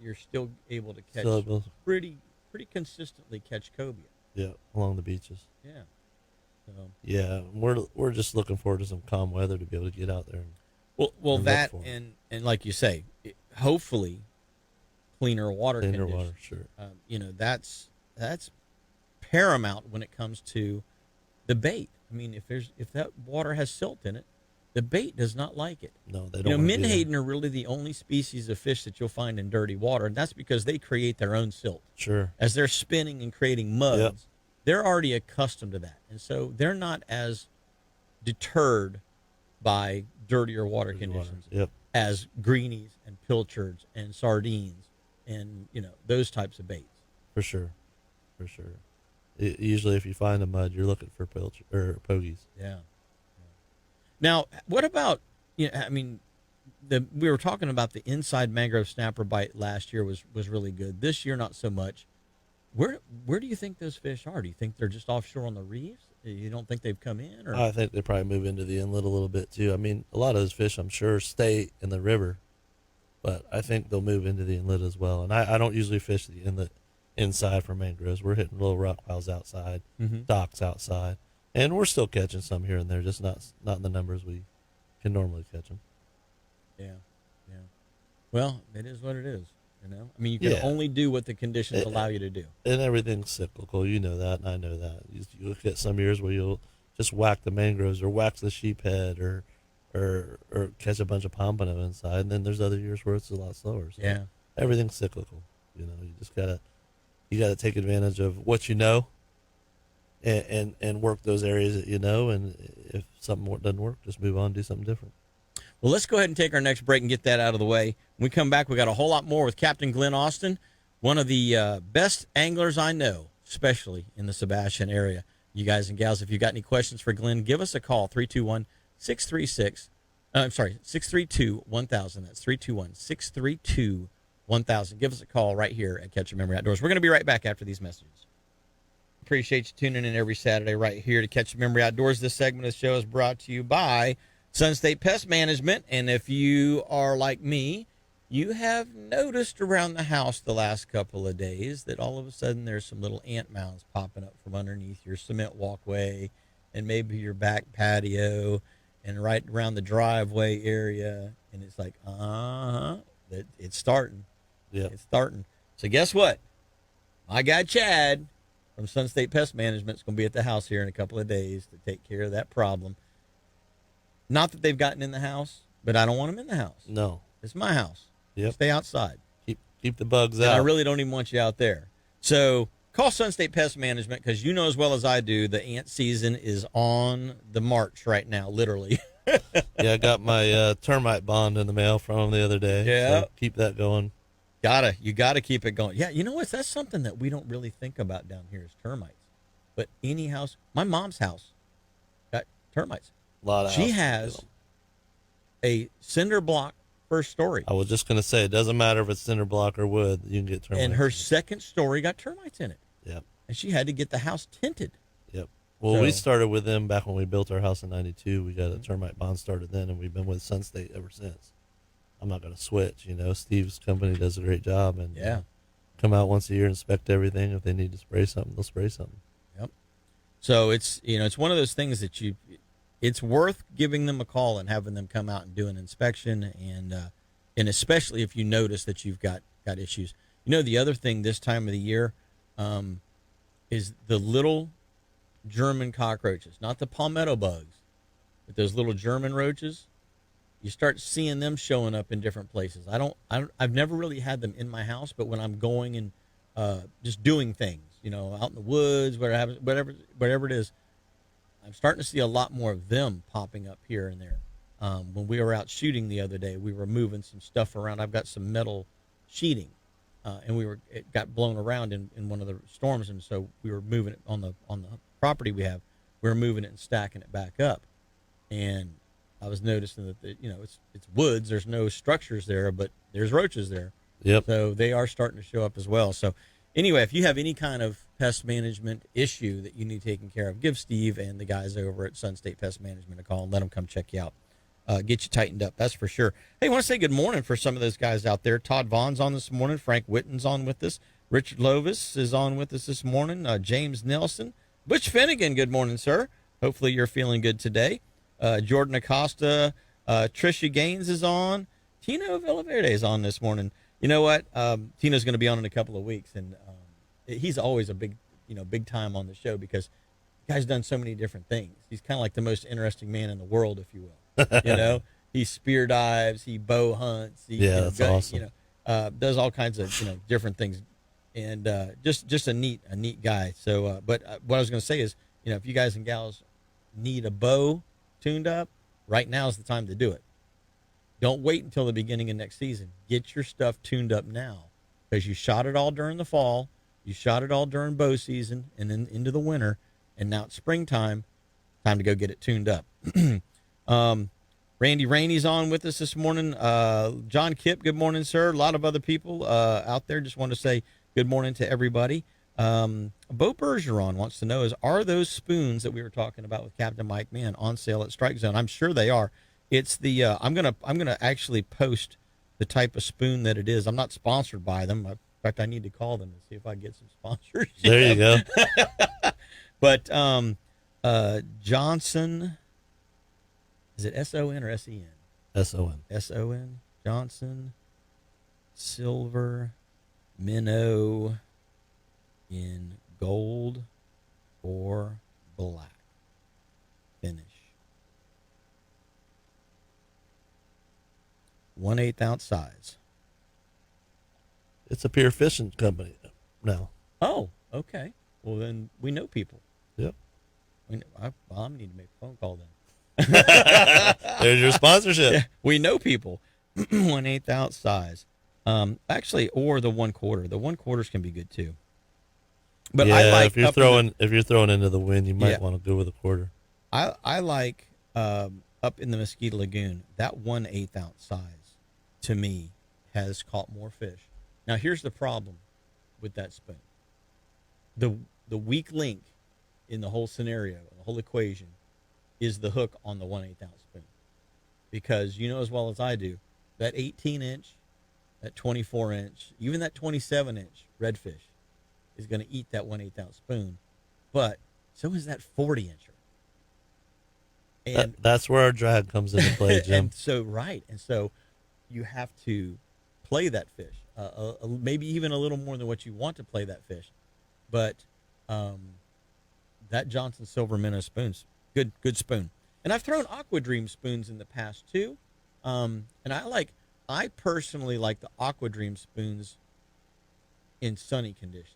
You're still able to catch pretty consistently catch cobia. Yeah, along the beaches. Yeah. So. Yeah, we're just looking forward to some calm weather to be able to get out there. Well, that and like you say, hopefully cleaner water conditions. Water, sure. That's paramount when it comes to the bait. I mean, if that water has silt in it, the bait does not like it. No, they don't. Menhaden are really the only species of fish that you'll find in dirty water, and that's because they create their own silt. Sure. As they're spinning and creating muds, they're already accustomed to that, and so they're not as deterred by dirtier water conditions as greenies and pilchards and sardines and those types of baits. For sure. Usually, if you find a mud, you're looking for pilchard or pogies. Yeah. Now, what about we were talking about the inside mangrove snapper bite last year was really good. This year, not so much. Where do you think those fish are? Do you think they're just offshore on the reefs? You don't think they've come in? Or? I think they probably move into the inlet a little bit too. I mean, a lot of those fish, I'm sure, stay in the river, but I think they'll move into the inlet as well. And I don't usually fish the inlet inside for mangroves. We're hitting little rock piles outside, docks outside, and we're still catching some here and there, just not in the numbers we can normally catch them. Yeah. Well, it is what it is. I mean, you can only do what the conditions allow you to do. And everything's cyclical. You know that, and I know that. You look at some years where you'll just whack the mangroves or whack the sheephead or catch a bunch of pompano inside, and then there's other years where it's a lot slower. So everything's cyclical. You just gotta take advantage of what you know, and work those areas that you know. And if something doesn't work, just move on, do something different. Well, let's go ahead and take our next break and get that out of the way. When we come back, we got a whole lot more with Captain Glyn Austin, one of the best anglers I know, especially in the Sebastian area. You guys and gals, if you got any questions for Glyn, give us a call, 321-632-1000. That's 321-632-1000. Give us a call right here at Catch Your Memory Outdoors. We're going to be right back after these messages. Appreciate you tuning in every Saturday right here to Catch Your Memory Outdoors. This segment of the show is brought to you by Sun State Pest Management. And if you are like me, you have noticed around the house the last couple of days that all of a sudden there's some little ant mounds popping up from underneath your cement walkway and maybe your back patio and right around the driveway area. And it's like, it's starting. Yeah. It's starting. So guess what? My guy Chad from Sun State Pest Management is going to be at the house here in a couple of days to take care of that problem. Not that they've gotten in the house, but I don't want them in the house. No. It's my house. Yep. Stay outside. Keep the bugs and out. I really don't even want you out there. So call Sun State Pest Management because you know as well as I do the ant season is on the march right now, literally. Yeah, I got my termite bond in the mail from them the other day. Yeah. So keep that going. You gotta keep it going. Yeah, you know what? That's something that we don't really think about down here is termites. But any house, my mom's house got termites. A lot of She has a cinder block first story. I was just going to say, it doesn't matter if it's cinder block or wood, you can get termites. And her second story got termites in it. Yep. And she had to get the house tinted. Yep. Well, we started with them back when we built our house in 92. We got a termite bond started then, and we've been with Sun State ever since. I'm not going to switch. Steve's company does a great job. And come out once a year, inspect everything. If they need to spray something, they'll spray something. Yep. So it's one of those things that it's worth giving them a call and having them come out and do an inspection, and especially if you notice that you've got issues. The other thing this time of the year is the little German cockroaches, not the palmetto bugs, but those little German roaches. You start seeing them showing up in different places. I've never really had them in my house, but when I'm going and just doing things, out in the woods, whatever it is, I'm starting to see a lot more of them popping up here and there. When we were out shooting the other day, we were moving some stuff around. I've got some metal sheeting, and it got blown around in one of the storms, and so we were moving it on the property we have. We were moving it and stacking it back up, and I was noticing that it's woods. There's no structures there, but there's roaches there. Yep. So they are starting to show up as well. So anyway, if you have any kind of pest management issue that you need taken care of, give Steve and the guys over at Sun State Pest Management a call and let them come check you out. Get you tightened up, that's for sure. Hey, I want to say good morning for some of those guys out there. Todd Vaughn's on this morning. Frank Witten's on with us. Richard Lovis is on with us this morning. James Nelson. Butch Finnegan, good morning, sir. Hopefully you're feeling good today. Jordan Acosta. Tricia Gaines is on. Tino Villaverde is on this morning. You know what? Tino's going to be on in a couple of weeks, and he's always a big time on the show because the guy's done so many different things. He's kind of like the most interesting man in the world, if you will. He spear dives, he bow hunts. That's awesome. Does all kinds of different things, and just a neat guy. So, but what I was going to say is, if you guys and gals need a bow tuned up, right now is the time to do it. Don't wait until the beginning of next season. Get your stuff tuned up now, because you shot it all during the fall, you shot it all during bow season, and then into the winter, and now it's springtime. Time to go get it tuned up. Randy Rainey's on with us this morning. John Kipp, good morning, sir. A lot of other people out there. Just want to say good morning to everybody. Bo Bergeron wants to know are those spoons that we were talking about with Captain Mike Mann on sale at Strike Zone? I'm sure they are. It's the I'm gonna actually post the type of spoon that it is. I'm not sponsored by them. In fact, I need to call them and see if I can get some sponsorship. There you go. But Johnson, is it S-O-N or S-E-N? S-O-N. S-O-N. Johnson, silver, minnow in gold or black finish. 1/8 ounce size. It's a pure fishing company now. Oh, okay. Well, then we know people. Yep. I need to make a phone call then. There's your sponsorship. Yeah, we know people. 1/8 ounce size. Actually, or the 1/4. The 1/4s can be good too. But I like if you're throwing into the wind, you might want to go with a 1/4. I like up in the Mosquito Lagoon, that 1/8 ounce size to me has caught more fish. Now here's the problem with that spoon. The weak link in the whole scenario, the whole equation, is the hook on the 1/8 ounce spoon. Because you know as well as I do, that 18-inch, that 24-inch, even that 27-inch redfish is going to eat that 1/8 ounce spoon. But so is that 40-incher. And that's where our drag comes into play, Jim. And so you have to play that fish, maybe even a little more than what you want to play that fish. But that Johnson Silver Minnow spoon's good spoon. And I've thrown Aqua Dream spoons in the past too. And I personally like the Aqua Dream spoons in sunny conditions.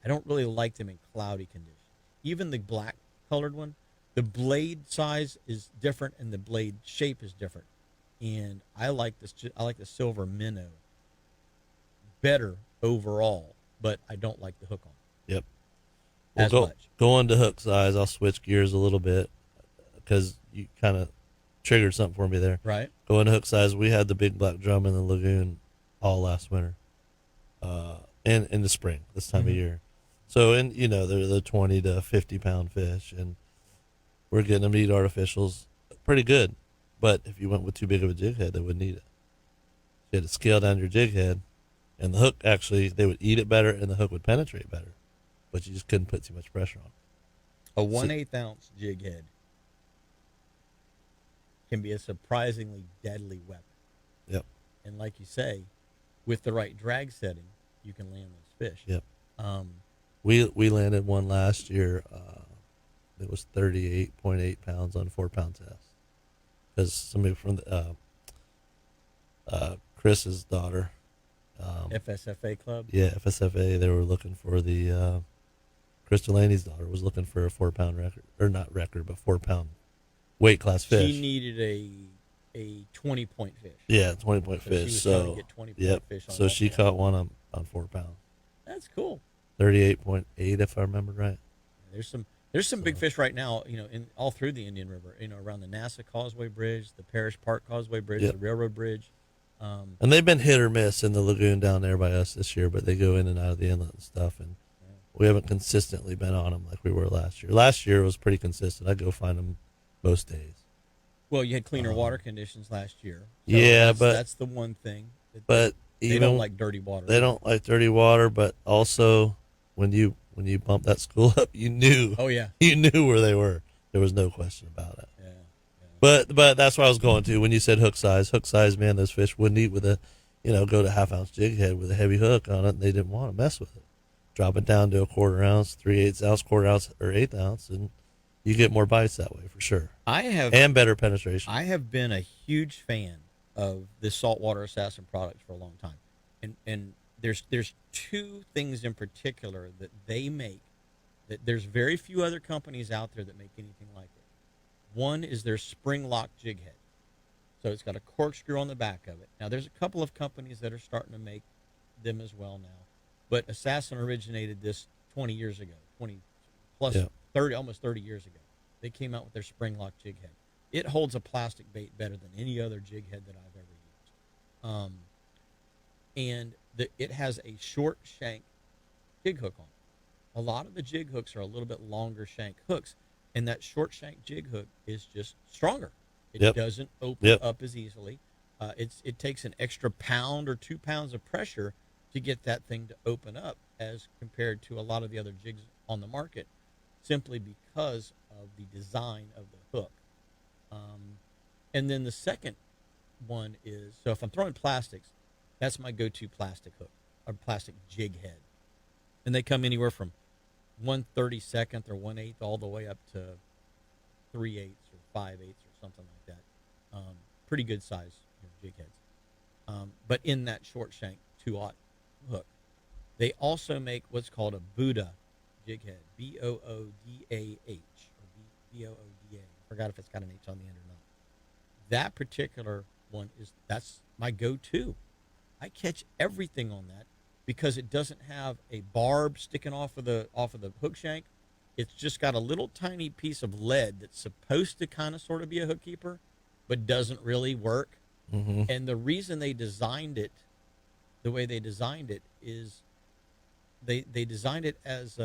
I don't really like them in cloudy conditions. Even the black colored one, the blade size is different and the blade shape is different. And I like the Silver Minnow better overall, but I don't like the hook on it. Yep. As much. Going to hook size, I'll switch gears a little bit because you kind of triggered something for me there. Right. going hook size, we had the big black drum in the lagoon all last winter, and in the spring this time of year. So, and they're the 20 to 50 pound fish, and we're getting them to eat artificials pretty good. But if you went with too big of a jig head, they wouldn't eat it. You had to scale down your jig head, and the hook actually, they would eat it better, and the hook would penetrate better. But you just couldn't put too much pressure on it. A 1/8 ounce jig head can be a surprisingly deadly weapon. Yep. And like you say, with the right drag setting, you can land those fish. Yep. We landed one last year. It was 38.8 pounds on a 4-pound test. Because somebody from Chris's daughter. FSFA club? Yeah, FSFA. They were looking for the Chris Delaney's daughter was looking for a 4-pound record, or not record, but 4-pound weight class fish. She needed a 20-point fish. Yeah, 20-point fish. She was trying to get 20-point fish on so she that. caught one on 4 pounds. That's cool. 38.8, if I remember right. There's some big fish right now, in all through the Indian River, around the NASA Causeway Bridge, the Parish Park Causeway Bridge, Yep. the Railroad Bridge. And they've been hit or miss in the lagoon down there by us this year, but they go in and out of the inlet and stuff, and we haven't consistently been on them like we were last year. Last year was pretty consistent. I'd go find them most days. Well, you had cleaner water conditions last year. So Yeah, that's the one thing. But They even don't like dirty water. They don't like dirty water, but also when you bump that school up, you knew. Oh yeah. You knew where they were. There was no question about it. Yeah. But that's what I was going to when you said hook size. Hook size, man, those fish wouldn't eat with a, go to 1/2 ounce jig head with a heavy hook on it. And they didn't want to mess with it. Drop it down to a 1/4 ounce, 3/8 ounce, 1/4 ounce, or 1/8 ounce, and you get more bites that way for sure. And better penetration. I have been a huge fan of the saltwater assassin products for a long time, and there's two things in particular that they make that there's very few other companies out there that make anything like it. One is their spring lock jig head, so it's got a corkscrew on the back of it. Now there's a couple of companies that are starting to make them as well now, but Assassin originated this 20 years ago, 20 plus 30, almost 30 years ago. They came out with their spring lock jig head. It holds a plastic bait better than any other jig head that I've ever used. And it has a short shank jig hook on it. A lot of the jig hooks are a little bit longer shank hooks, and that short shank jig hook is just stronger. It doesn't open up as easily. It takes an extra pound or 2 pounds of pressure to get that thing to open up as compared to a lot of the other jigs on the market, simply because of the design of the hook. And then the second one is, so if I'm throwing plastics, that's my go-to plastic hook, or plastic jig head. And they come anywhere from 1/32 or 1/8 all the way up to 3/8 or 5/8 or something like that. Pretty good size jig heads. But in that short shank 2/0 hook, they also make what's called a Buddha jig head, Boodah, or Booda. I forgot if it's got an H on the end or not. That particular one that's my go-to. I catch everything on that because it doesn't have a barb sticking off of the hook shank. It's just got a little tiny piece of lead that's supposed to kind of sort of be a hook keeper, but doesn't really work. Mm-hmm. And the reason they designed it the way they designed it is they designed it as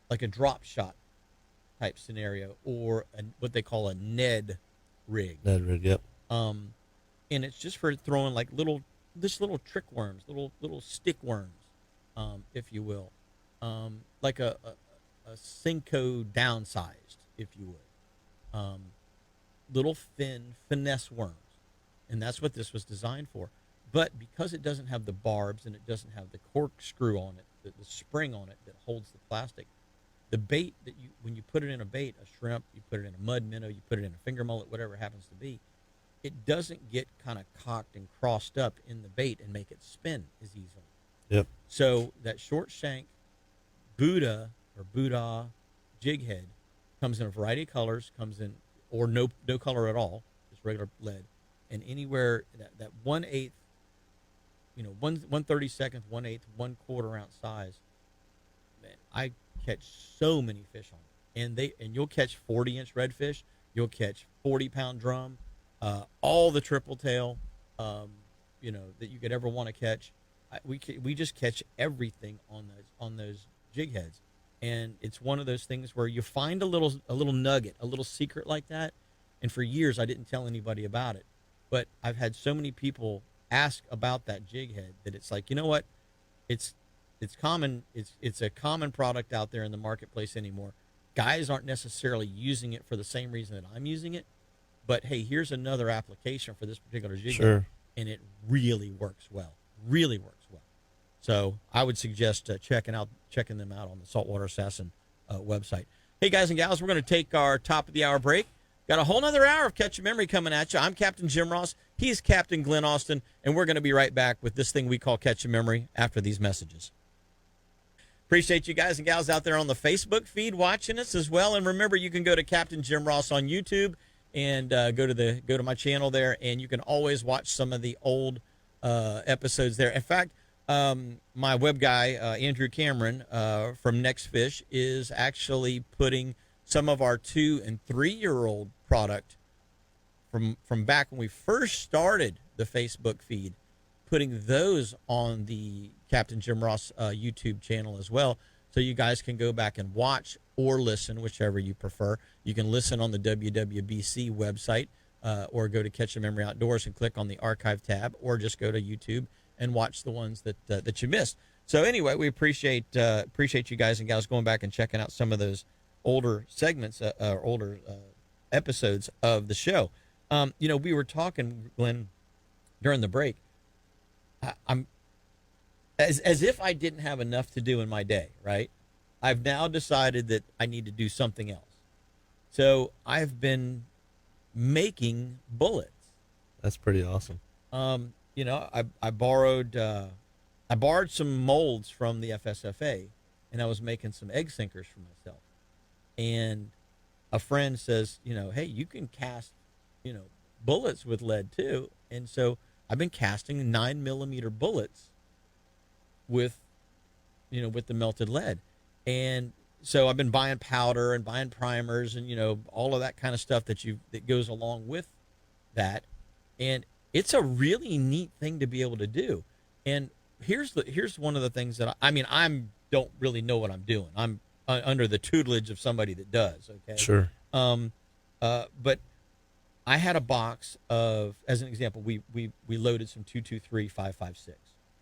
like a drop shot type scenario, or what they call a Ned rig. Ned rig, yep. And it's just for throwing like little trick worms, little stick worms, if you will, like a Cinco downsized, if you would, little thin finesse worms, and that's what this was designed for. But because it doesn't have the barbs and it doesn't have the corkscrew on it, the spring on it that holds the plastic, the bait that when you put it in a bait, a shrimp, you put it in a mud minnow, you put it in a finger mullet, whatever it happens to be, it doesn't get kind of cocked and crossed up in the bait and make it spin as easily. Yep. So that short shank Buddha or Buddha jig head comes in a variety of colors, comes in, or no color at all, just regular lead, and anywhere that 1/8, 1/32, 1/8, 1/4 ounce size, man, I catch so many fish on it, and you'll catch 40-inch redfish, you'll catch 40-pound drum. all the triple tail, that you could ever want to catch. We just catch everything on those jig heads, and it's one of those things where you find a little nugget, a little secret like that. And for years, I didn't tell anybody about it, but I've had so many people ask about that jig head that it's like, you know what, it's common. It's a common product out there in the marketplace anymore. Guys aren't necessarily using it for the same reason that I'm using it, but hey, here's another application for this particular jig head, and it really works well. Really works well. So I would suggest checking them out on the Saltwater Assassin website. Hey, guys and gals, we're going to take our top of the hour break. Got a whole nother hour of Catch a Memory coming at you. I'm Captain Jim Ross. He's Captain Glyn Austin, and we're going to be right back with this thing we call Catch a Memory after these messages. Appreciate you guys and gals out there on the Facebook feed watching us as well. And remember, you can go to Captain Jim Ross on YouTube and go to my channel there, and you can always watch some of the old episodes there. In fact, my web guy, Andrew Cameron from Next Fish, is actually putting some of our 2- and 3-year-old product from back when we first started the Facebook feed, putting those on the Captain Jim Ross YouTube channel as well. So you guys can go back and watch or listen, whichever you prefer. You can listen on the WWBC website or go to Catch a Memory Outdoors and click on the archive tab, or just go to YouTube and watch the ones that you missed. So anyway, we appreciate you guys and gals going back and checking out some of those older segments or older episodes of the show. We were talking, Glyn, during the break. I'm as if I didn't have enough to do in my day, right? I've now decided that I need to do something else. So I've been making bullets. That's pretty awesome. I borrowed some molds from the FSFA, and I was making some egg sinkers for myself. And a friend says, hey, you can cast, bullets with lead too. And so I've been casting 9mm bullets with the melted lead. And so I've been buying powder and buying primers and, all of that kind of stuff that goes along with that. And it's a really neat thing to be able to do. And here's one of the things that I don't really know what I'm doing. I'm under the tutelage of somebody that does. Okay. Sure. But I had a box of, as an example, we loaded some 223 5.56.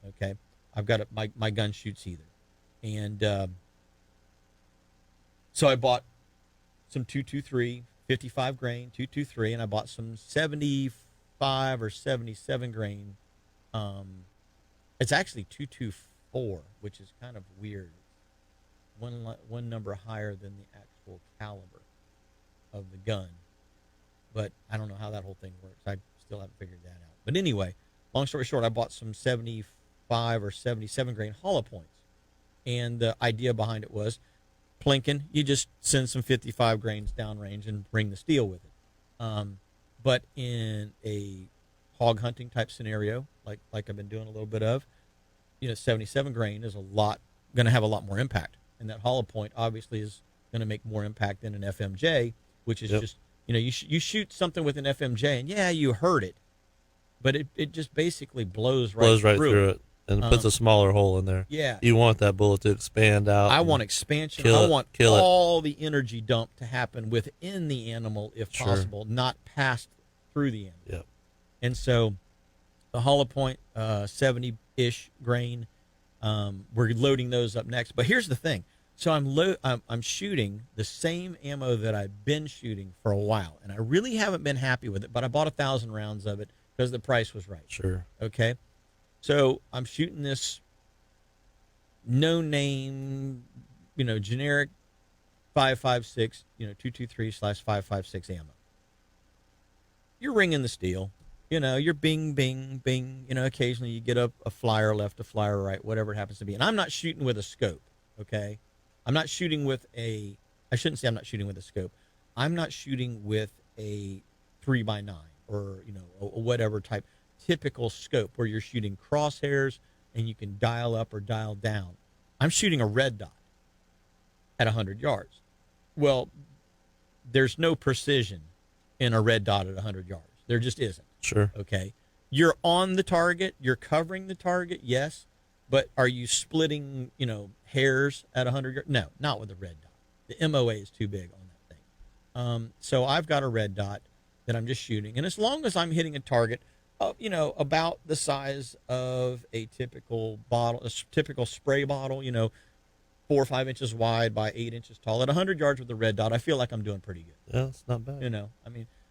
Okay. I've got my gun shoots either. And, so I bought some 223 55 grain 223, and I bought some 75 or 77 grain. It's actually 224, which is kind of weird. One number higher than the actual caliber of the gun, but I don't know how that whole thing works. I still haven't figured that out. But anyway, long story short, I bought some 75 or 77 grain hollow points, and the idea behind it was, plinking, you just send some 55 grains downrange and bring the steel with it. But in a hog hunting type scenario, like I've been doing a little bit of, 77 grain is going to have a lot more impact. And that hollow point obviously is going to make more impact than an FMJ, which is just, you shoot something with an FMJ and you heard it, but it just basically blows right through it. And puts a smaller hole in there. Yeah. You want that bullet to expand out. I want expansion. I want all the energy dump to happen within the animal if possible, not passed through the animal. Yep. And so the hollow point, 70-ish grain, we're loading those up next. But here's the thing. So I'm shooting the same ammo that I've been shooting for a while, and I really haven't been happy with it, but I bought 1,000 rounds of it because the price was right. Sure. Okay. So I'm shooting this no-name, generic 5.56, 223/5.56 ammo. You're ringing the steel, you're bing, bing, bing. Occasionally you get a flyer left, a flyer right, whatever it happens to be. And I'm not shooting with a scope, okay? I'm not shooting with I shouldn't say I'm not shooting with a scope. I'm not shooting with a 3x9 or, or whatever type. Typical scope where you're shooting crosshairs and you can dial up or dial down. I'm shooting a red dot at 100 yards. Well, there's no precision in a red dot at 100 yards. There just isn't. Sure. Okay. You're on the target. You're covering the target. Yes. But are you splitting, hairs at 100 yards? No, not with a red dot. The MOA is too big on that thing. So I've got a red dot that I'm just shooting. And as long as I'm hitting a target, about the size of a typical bottle, a typical spray bottle, 4 or 5 inches wide by 8 inches tall at 100 yards with the red dot, I feel like I'm doing pretty good. Yeah, it's not bad.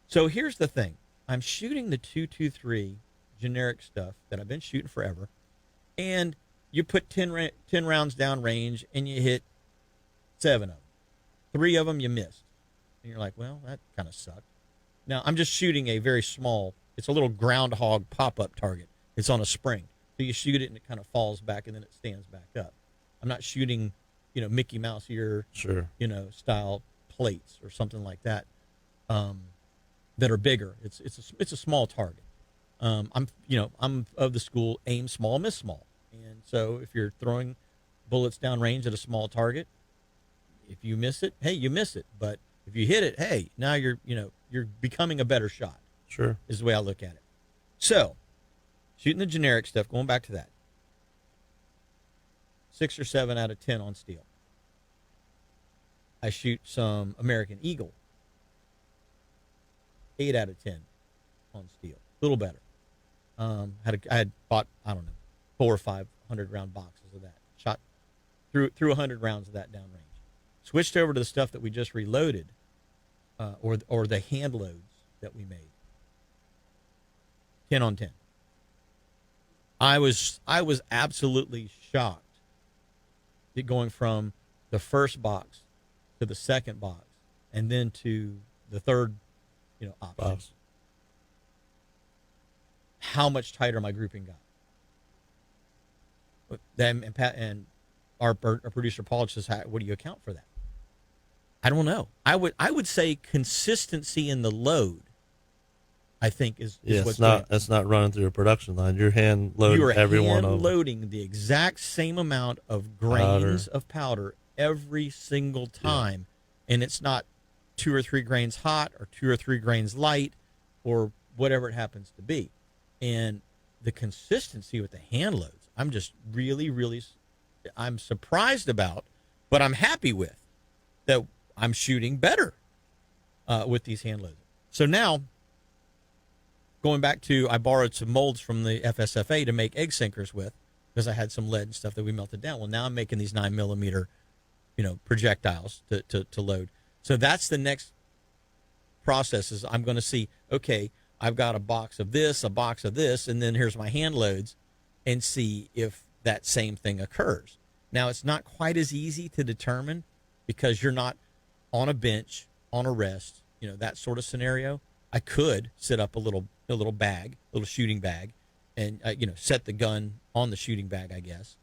So here's the thing. I'm shooting the 223 generic stuff that I've been shooting forever. And you put 10 rounds down range and you hit 7 of them. 3 of them you missed. And you're like, well, that kind of sucked. Now, I'm just shooting a very small, it's a little groundhog pop-up target. It's on a spring. So you shoot it and it kind of falls back and then it stands back up. I'm not shooting, Mickey Mouse ear, sure, style plates or something like that that are bigger. It's a small target. I'm of the school aim small, miss small. And so if you're throwing bullets downrange at a small target, if you miss it, hey, you miss it. But if you hit it, hey, now you're becoming a better shot. Sure. Is the way I look at it. So, shooting the generic stuff, going back to that, 6 or 7 out of 10 on steel. I shoot some American Eagle, 8 out of 10 on steel. A little better. I had bought, 400 or 500 round boxes of that. Shot through 100 rounds of that downrange. Switched over to the stuff that we just reloaded, or the hand loads that we made. 10 on 10. I was absolutely shocked at going from the first box to the second box and then to the third, option. Box. How much tighter my grouping got. Them and Pat and our producer Paul says, "What do you account for that?" I don't know. I would say consistency in the load. I think is what's not. That's not running through a production line. You're hand loading every one of them. You are hand loading the exact same amount of grains of powder every single time, and it's not 2 or 3 grains hot or 2 or 3 grains light or whatever it happens to be. And the consistency with the hand loads, I'm just really, really, I'm surprised about, but I'm happy with that. I'm shooting better with these hand loads. So now, going back to, I borrowed some molds from the FSFA to make egg sinkers with, because I had some lead and stuff that we melted down. Well, now I'm making these 9mm, projectiles to load. So that's the next process. Is I'm going to see, okay, I've got a box of this, and then here's my hand loads, and see if that same thing occurs. Now, it's not quite as easy to determine because you're not on a bench, on a rest, that sort of scenario. I could set up a little shooting bag, and set the gun on the shooting bag, I guess.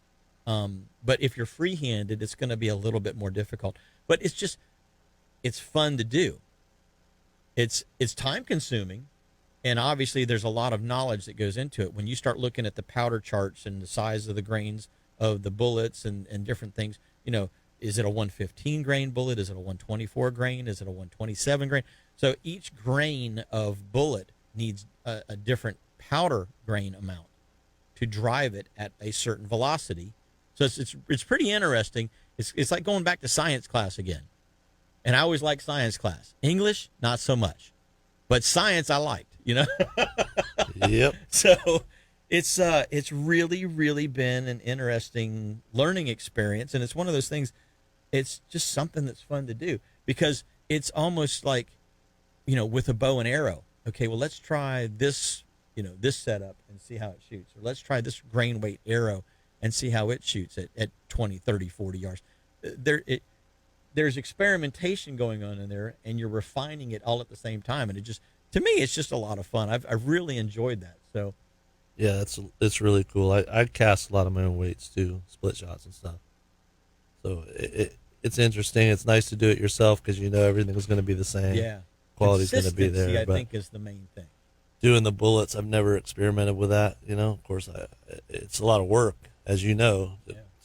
But if you're free-handed, it's going to be a little bit more difficult. But it's fun to do. It's time-consuming, and obviously there's a lot of knowledge that goes into it. When you start looking at the powder charts and the size of the grains of the bullets and different things, is it a 115 grain bullet? Is it a 124 grain? Is it a 127 grain? So each grain of bullet needs a different powder grain amount to drive it at a certain velocity. So it's pretty interesting. It's like going back to science class again. And I always liked science class. English, not so much. But science I liked, Yep. So it's really, really been an interesting learning experience. And it's one of those things, it's just something that's fun to do because it's almost like, with a bow and arrow. Okay, well, let's try this, this setup and see how it shoots. Or let's try this grain weight arrow and see how it shoots at 20, 30, 40 yards. There's experimentation going on in there, and you're refining it all at the same time. And to me, it's just a lot of fun. I've really enjoyed that. So, yeah, it's really cool. I cast a lot of my own weights too, split shots and stuff. So it's interesting. It's nice to do it yourself because everything's going to be the same. Yeah, quality's going to be there. I think is the main thing. Doing the bullets, I've never experimented with that. Of course, it's a lot of work, as you know,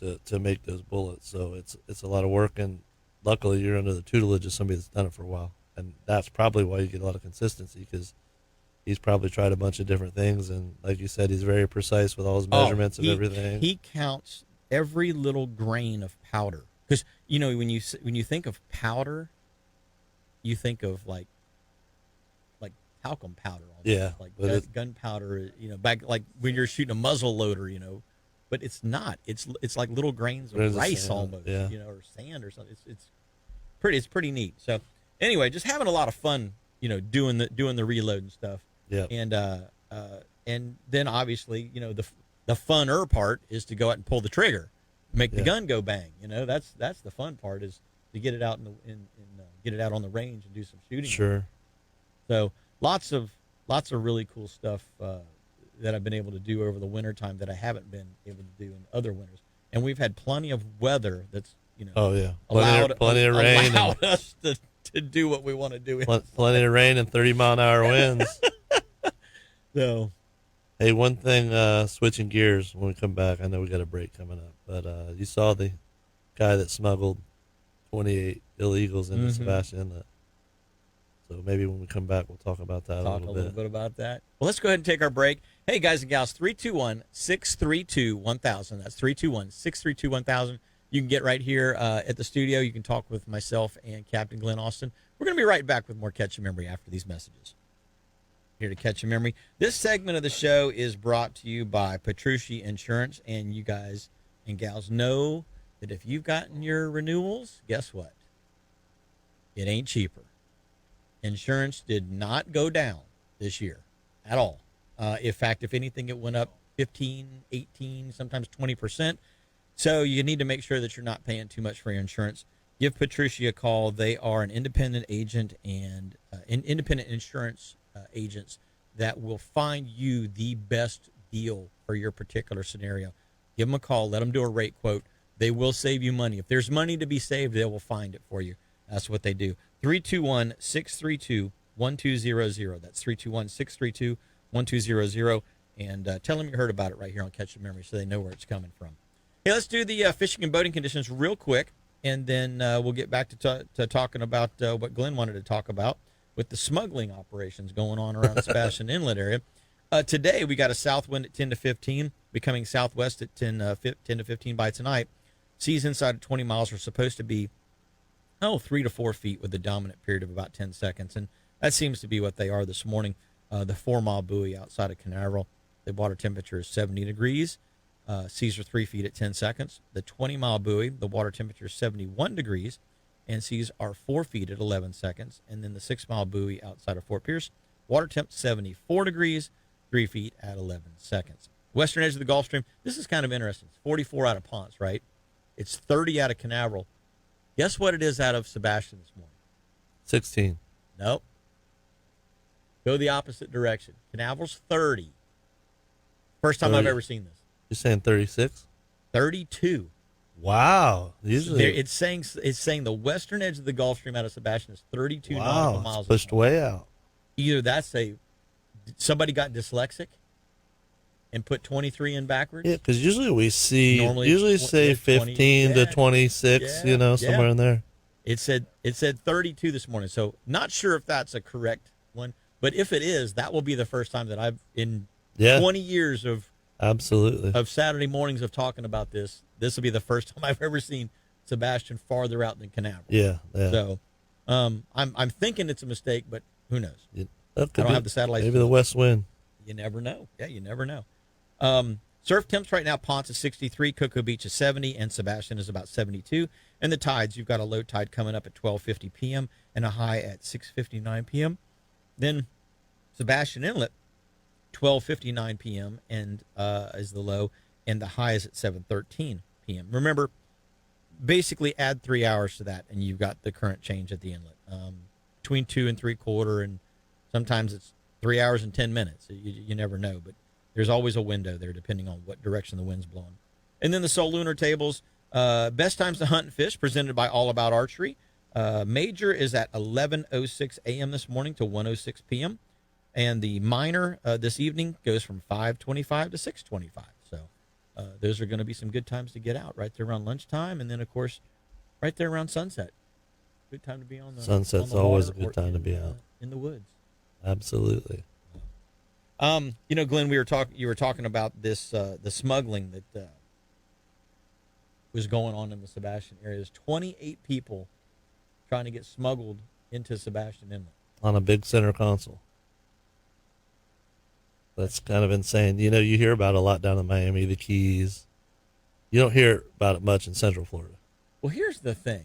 to make those bullets. So it's a lot of work, and luckily you're under the tutelage of somebody that's done it for a while, and that's probably why you get a lot of consistency because he's probably tried a bunch of different things, and like you said, he's very precise with all his measurements of everything. He counts every little grain of powder, because when you think of powder, you think of like talcum powder, almost. Like gunpowder. Back like when you're shooting a muzzle loader, but it's not. It's like little grains of rice almost, or sand or something. It's pretty neat. So anyway, just having a lot of fun, doing the reload and stuff. Yeah. And then obviously, the funner part is to go out and pull the trigger, make the gun go bang. That's the fun part, is to get it out get it out on the range and do some shooting. Sure. So lots of really cool stuff that I've been able to do over the winter time that I haven't been able to do in other winters. And we've had plenty of weather that's plenty of rain, allowed us to do what we want to do. Plenty of rain and 30-mile-an-hour winds. So, hey, one thing, switching gears when we come back, I know we got a break coming up, but you saw the guy that smuggled 28 illegals into Sebastian Inlet. So maybe when we come back, we'll talk about that a little bit about that. Well, let's go ahead and take our break. Hey, guys and gals, 321-632-1000. That's 321-632-1000. You can get right here at the studio. You can talk with myself and Captain Glyn Austin. We're going to be right back with more Catch a Memory after these messages. Here to Catch a Memory. This segment of the show is brought to you by Petrucci Insurance, and you guys and gals know that if you've gotten your renewals, guess what? It ain't cheaper. Insurance did not go down this year at all. In fact, if anything, it went up 15, 18, sometimes 20%. So you need to make sure that you're not paying too much for your insurance. Give Petrucci a call. They are an independent agent and independent insurance agents that will find you the best deal for your particular scenario. Give them a call. Let them do a rate quote. They will save you money. If there's money to be saved, they will find it for you. That's what they do. 321-632-1200. That's 321-632-1200. And tell them you heard about it right here on Catch a Memory so they know where it's coming from. Hey, let's do the fishing and boating conditions real quick, and then we'll get back to talking about what Glyn wanted to talk about with the smuggling operations going on around the Sebastian Inlet area. Today, we got a south wind at 10 to 15, becoming southwest at 10 to 15 by tonight. Seas inside of 20 miles are supposed to be 3 to 4 feet with a dominant period of about 10 seconds. And that seems to be what they are this morning. The 4-mile buoy outside of Canaveral, the water temperature is 70 degrees. Seas are 3 feet at 10 seconds. The 20-mile buoy, the water temperature is 71 degrees, and seas are 4 feet at 11 seconds. And then the 6-mile buoy outside of Fort Pierce, water temp 74 degrees, 3 feet at 11 seconds. Western edge of the Gulf Stream, this is kind of interesting. It's 44 out of Ponce, right? It's 30 out of Canaveral. Guess what it is out of Sebastian this morning? 16. Nope. Go the opposite direction. Canaveral's 30. First time 30. I've ever seen this. You're saying 36? 32. Wow. Usually it's saying the western edge of the Gulf Stream out of Sebastian is 32 nautical miles. It's pushed way out. Either that's somebody got dyslexic and put 23 in backwards. Yeah, because usually we see say 20, 15 to 26, somewhere in there. It said 32 this morning, so not sure if that's a correct one, but if it is, that will be the first time that I've in 20 years of Saturday mornings of talking about this. This will be the first time I've ever seen Sebastian farther out than Canaveral. Yeah. So, I'm thinking it's a mistake, but who knows? I don't have the satellites. Maybe the west wind. You never know. Yeah, you never know. Surf temps right now, Ponce is 63, Cocoa Beach is 70, and Sebastian is about 72. And the tides, you've got a low tide coming up at 12:50 p.m. and a high at 6:59 p.m. Then Sebastian Inlet, 12:59 p.m. and is the low, and the high is at 7:13 p.m. Remember, basically add 3 hours to that, and you've got the current change at the inlet. Between 2 3/4, and sometimes it's 3 hours and 10 minutes. You never know, but there's always a window there depending on what direction the wind's blowing. And then the solar lunar tables, best times to hunt and fish, presented by All About Archery. Major is at 11:06 a.m. this morning to 1:06 p.m. And the minor this evening goes from 5:25 to 6:25. So those are going to be some good times to get out right there around lunchtime. And then, of course, right there around sunset. Good time to be on the Sunset's on the always a water good time to be out. in the woods. Absolutely. Glenn, you were talking about this, the smuggling that was going on in the Sebastian area. There's 28 people trying to get smuggled into Sebastian Inlet. On a big center console. That's kind of insane. You hear about it a lot down in Miami, the Keys. You don't hear about it much in Central Florida. Well, here's the thing.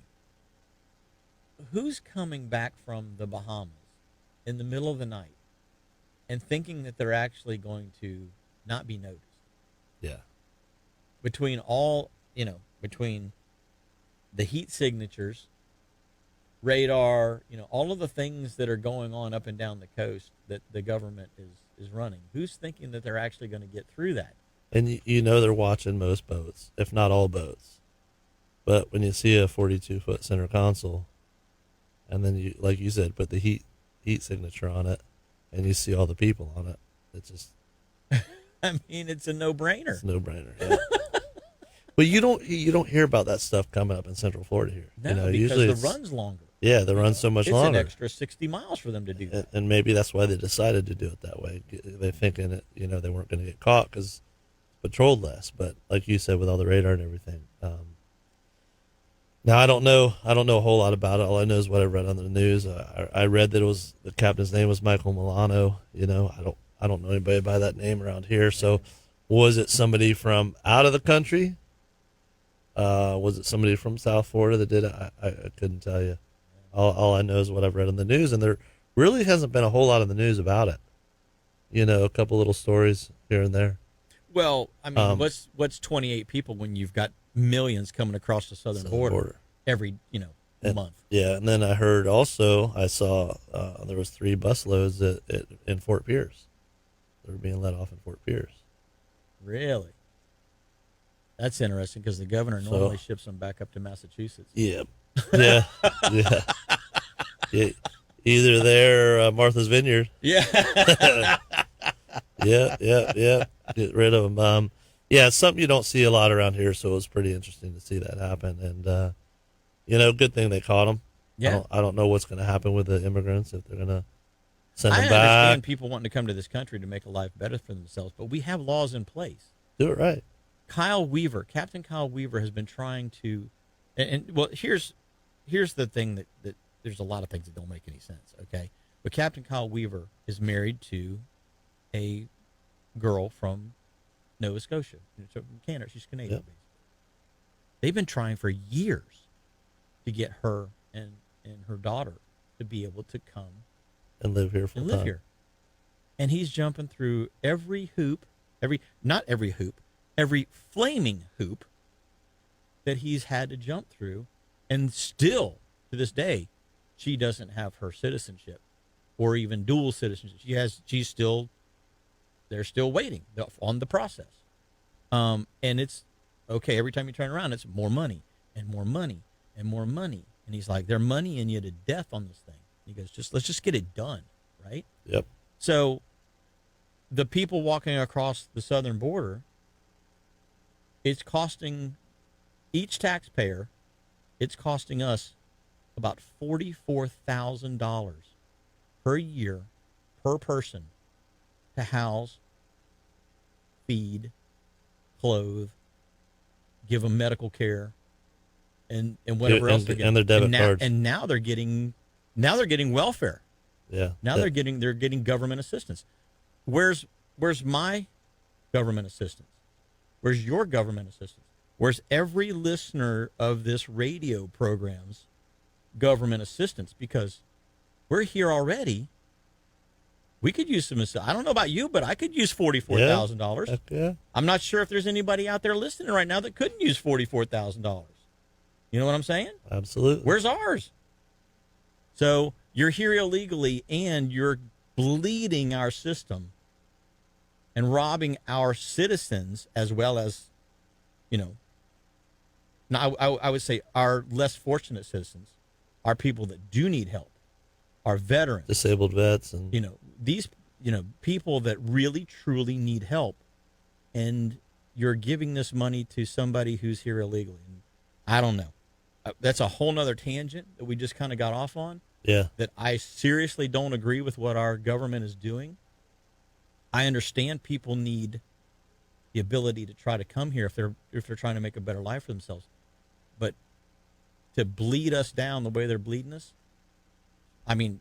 Who's coming back from the Bahamas in the middle of the night and thinking that they're actually going to not be noticed? Yeah. Between the heat signatures, radar, all of the things that are going on up and down the coast that the government is running. Who's thinking that they're actually going to get through that? And they're watching most boats, if not all boats. But when you see a 42-foot center console, and then you, like you said, put the heat signature on it, and you see all the people on it, it's just... I mean, it's a no-brainer. It's a no-brainer, yeah. But you don't hear about that stuff coming up in Central Florida here. No, because usually the run's longer. Yeah, the run's so much longer. It's an extra 60 miles for them to do that. And maybe that's why they decided to do it that way. They're thinking that, they weren't going to get caught because patrolled less. But like you said, with all the radar and everything. Now, I don't know a whole lot about it. All I know is what I read on the news. I read that the captain's name was Michael Milano. I don't know anybody by that name around here. So was it somebody from out of the country? Was it somebody from South Florida that did it? I couldn't tell you. All I know is what I've read in the news, and there really hasn't been a whole lot in the news about it. A couple little stories here and there. Well, I mean, what's 28 people when you've got millions coming across the southern border every month? Yeah, and then I saw there was 3 busloads in Fort Pierce. They were being let off in Fort Pierce. Really? That's interesting because the governor normally ships them back up to Massachusetts. Yeah. Yeah. Yeah. Either there or Martha's Vineyard. Yeah. Yeah. Get rid of them. Yeah, it's something you don't see a lot around here, so it was pretty interesting to see that happen. And, good thing they caught them. Yeah. I don't know what's going to happen with the immigrants, if they're going to send them I back. understand people wanting to come to this country to make a life better for themselves, but we have laws in place. Do it right. Captain Kyle Weaver has been trying to, well, here's the thing that there's a lot of things that don't make any sense, okay? But Captain Kyle Weaver is married to a girl from Nova Scotia, from Canada. She's Canadian, Yep. basically. They've been trying for years to get her and her daughter to be able to come And live here full and time. live here. And he's jumping through every flaming hoop that he's had to jump through, and still to this day she doesn't have her citizenship or even dual citizenship. They're still waiting on the process. And it's okay, every time you turn around it's more money and more money and more money, and he's like, they're moneying you to death on this thing. He goes, let's just get it done, right? Yep. So the people walking across the southern border, it's costing each taxpayer, it's costing us about $44,000 per year per person to house, feed, clothe, give them medical care, and whatever else they're getting. And their debit cards. And now they're getting welfare. Yeah. Now they're getting government assistance. Where's my government assistance? Where's your government assistance? Where's every listener of this radio program's government assistance? Because we're here already. We could use some assistance. I don't know about you, but I could use $44,000. Heck yeah. I'm not sure if there's anybody out there listening right now that couldn't use $44,000. You know what I'm saying? Absolutely. Where's ours? So you're here illegally, and you're bleeding our system and robbing our citizens, as well as, now I would say our less fortunate citizens, our people that do need help, our veterans, Disabled vets, and these people that really truly need help, and you're giving this money to somebody who's here illegally. And I don't know. That's a whole nother tangent that we just kind of got off on. yeah. That I seriously don't agree with what our government is doing. I understand people need the ability to try to come here if they're trying to make a better life for themselves. But to bleed us down the way they're bleeding us, I mean,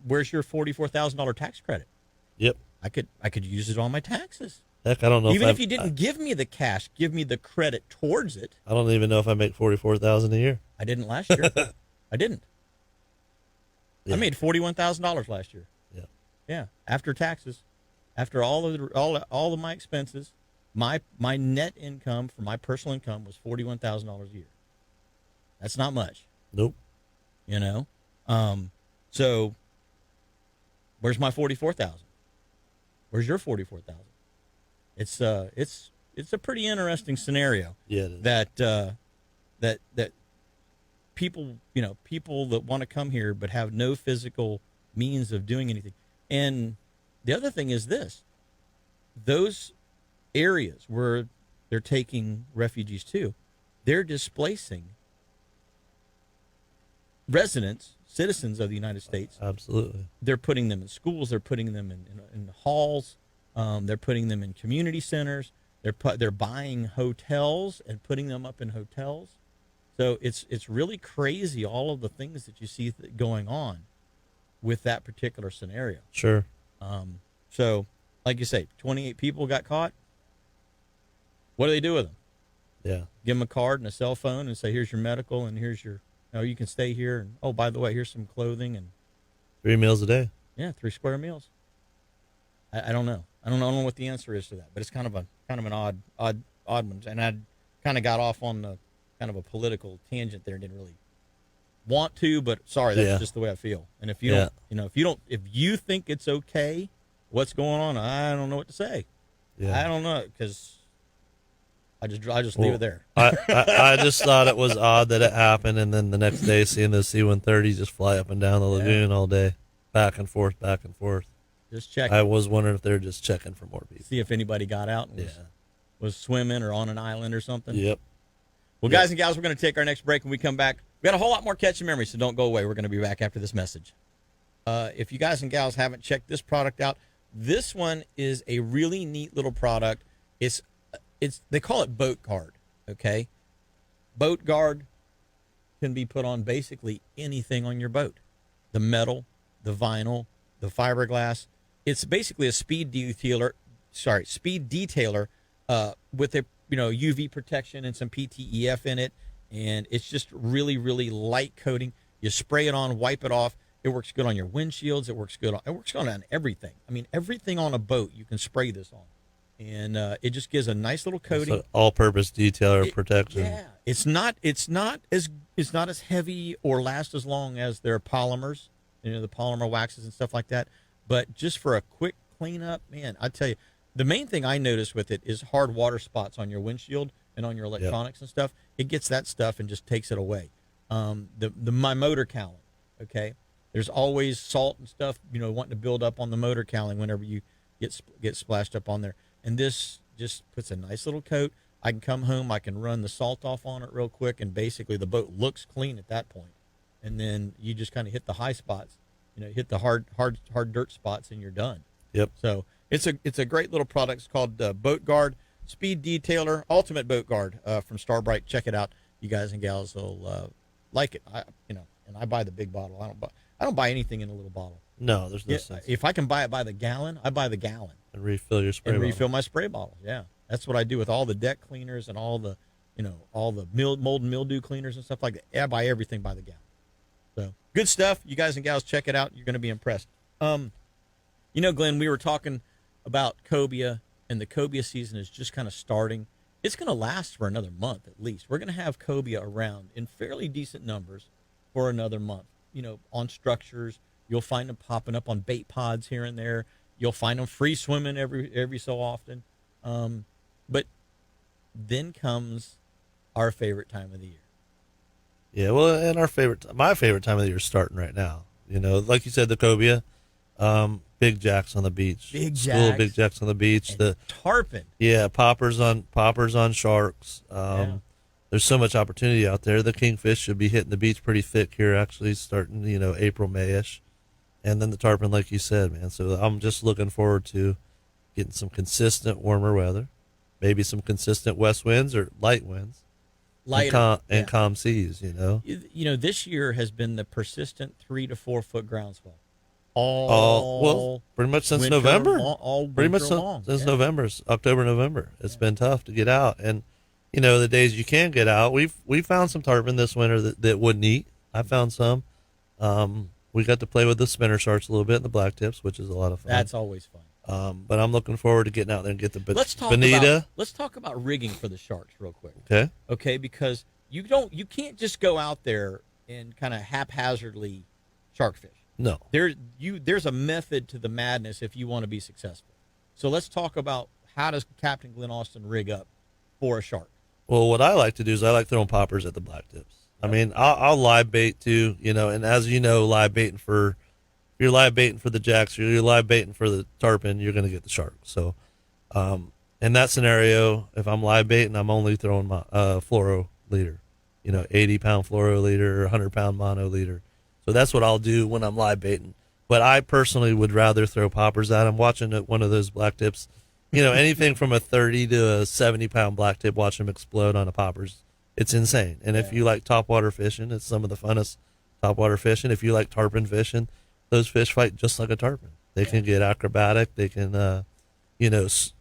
where's your $44,000 tax credit? Yep. I could use it on my taxes. Heck, I don't know. Even if you didn't give me the cash, give me the credit towards it. I don't even know if I make $44,000 a year. I didn't last year. I didn't. Yeah. I made $41,000 last year. Yeah. Yeah, after taxes, after all of my expenses, my net income for my personal income was $41,000 a year. That's not much. Nope. You know, so where's my 44,000? Where's your 44,000? It's a pretty interesting scenario. Yeah, it is. That people that want to come here but have no physical means of doing anything. And the other thing is this: those areas where they're taking refugees to, they're displacing citizens of the United States. Absolutely. They're putting them in schools. They're putting them in halls. They're putting them in community centers. They're buying hotels and putting them up in hotels. So it's really crazy, all of the things that you see going on with that particular scenario. Sure. So, like you say, 28 people got caught. What do they do with them? Yeah. Give them a card and a cell phone and say, here's your medical and here's your, you can stay here. And, oh, by the way, here's some clothing and 3 meals a day. yeah, 3 square meals. I don't know. I don't know what the answer is to that, but it's kind of an odd one. And I kind of got off on the kind of a political tangent there. Didn't really want to, but sorry, that's just the way I feel. And if you don't, if you think it's okay, what's going on? I don't know what to say. Yeah. I don't know, because I just leave it there. I just thought it was odd that it happened, and then the next day seeing those C-130s just fly up and down the lagoon all day, back and forth, back and forth. Just check. I was wondering if they're just checking for more people. See if anybody got out and was swimming or on an island or something. Yep. Well, guys and gals, we're going to take our next break. When we come back, we got a whole lot more catching memories, so don't go away. We're going to be back after this message. If you guys and gals haven't checked this product out, this one is a really neat little product. It's they call it Boat Guard, okay? Boat Guard can be put on basically anything on your boat. The metal, the vinyl, the fiberglass. It's basically a speed detailer with a UV protection and some PTEF in it, and it's just really, really light coating. You spray it on, wipe it off. It works good on your windshields. It works good on everything. I mean, everything on a boat you can spray this on, and it just gives a nice little coating. It's all-purpose detailer protection. Yeah, it's not as heavy or last as long as their polymers, the polymer waxes and stuff like that. But just for a quick cleanup, man, I tell you, the main thing I notice with it is hard water spots on your windshield and on your electronics and stuff. It gets that stuff and just takes it away. My motor cowling, okay? There's always salt and stuff, wanting to build up on the motor cowling whenever you get splashed up on there. And this just puts a nice little coat. I can come home, I can run the salt off on it real quick, and basically the boat looks clean at that point. And then you just kind of hit the high spots, hit the hard dirt spots, and you're done. Yep. So it's a great little product. It's called Boat Guard Speed Detailer Ultimate Boat Guard from Starbright. Check it out. You guys and gals will like it. And I buy the big bottle. I don't buy anything in a little bottle. No, there's no sense. If I can buy it by the gallon, I buy the gallon. And refill your spray and bottle. refill my spray bottles. Yeah, that's what I do with all the deck cleaners and all the mold and mildew cleaners and stuff like that. I buy everything by the gallon. So good stuff. You guys and gals, check it out. You're going to be impressed. Glenn, we were talking about cobia, and the cobia season is just kind of starting. It's going to last for another month at least. We're going to have cobia around in fairly decent numbers for another month. On structures, you'll find them popping up on bait pods here and there. You'll find them free swimming every so often. But then comes our favorite time of the year. Yeah, well, and my favorite time of the year is starting right now. Like you said, the cobia, big jacks on the beach, big jacks on the beach, the tarpon, poppers on sharks. There's so much opportunity out there. The kingfish should be hitting the beach pretty thick here, actually, starting April, May-ish, and then the tarpon, like you said, man. So I'm just looking forward to getting some consistent warmer weather, maybe some consistent west winds or light winds, Lighter. and calm seas. This year has been the persistent 3 to 4 foot groundswell. Well, pretty much since winter November. all Pretty much winter long. since Yeah. November, October, November. It's been tough to get out, and the days you can get out, we found some tarpon this winter that wouldn't eat. I found some. We got to play with the spinner sharks a little bit and the black tips, which is a lot of fun. That's always fun. But I'm looking forward to getting out there and get the Let's talk bonita. let's talk about rigging for the sharks real quick. Okay. Because you can't just go out there and kind of haphazardly shark fish. No. There's a method to the madness if you want to be successful. So let's talk about how does Captain Glyn Austin rig up for a shark? Well, what I like to do is I like throwing poppers at the black tips. I mean, I'll live bait too, and as you know, if you're live baiting for the jacks or you're live baiting for the tarpon, you're going to get the shark. So, in that scenario, if I'm live baiting, I'm only throwing my fluoro leader, 80-pound fluoro leader or 100-pound mono leader. So that's what I'll do when I'm live baiting. But I personally would rather throw poppers at them. Watching one of those black tips, anything from a 30 to a 70-pound black tip, watch them explode on a poppers. It's insane. And if you like topwater fishing, it's some of the funnest topwater fishing. If you like tarpon fishing, those fish fight just like a tarpon. They can get acrobatic. They can,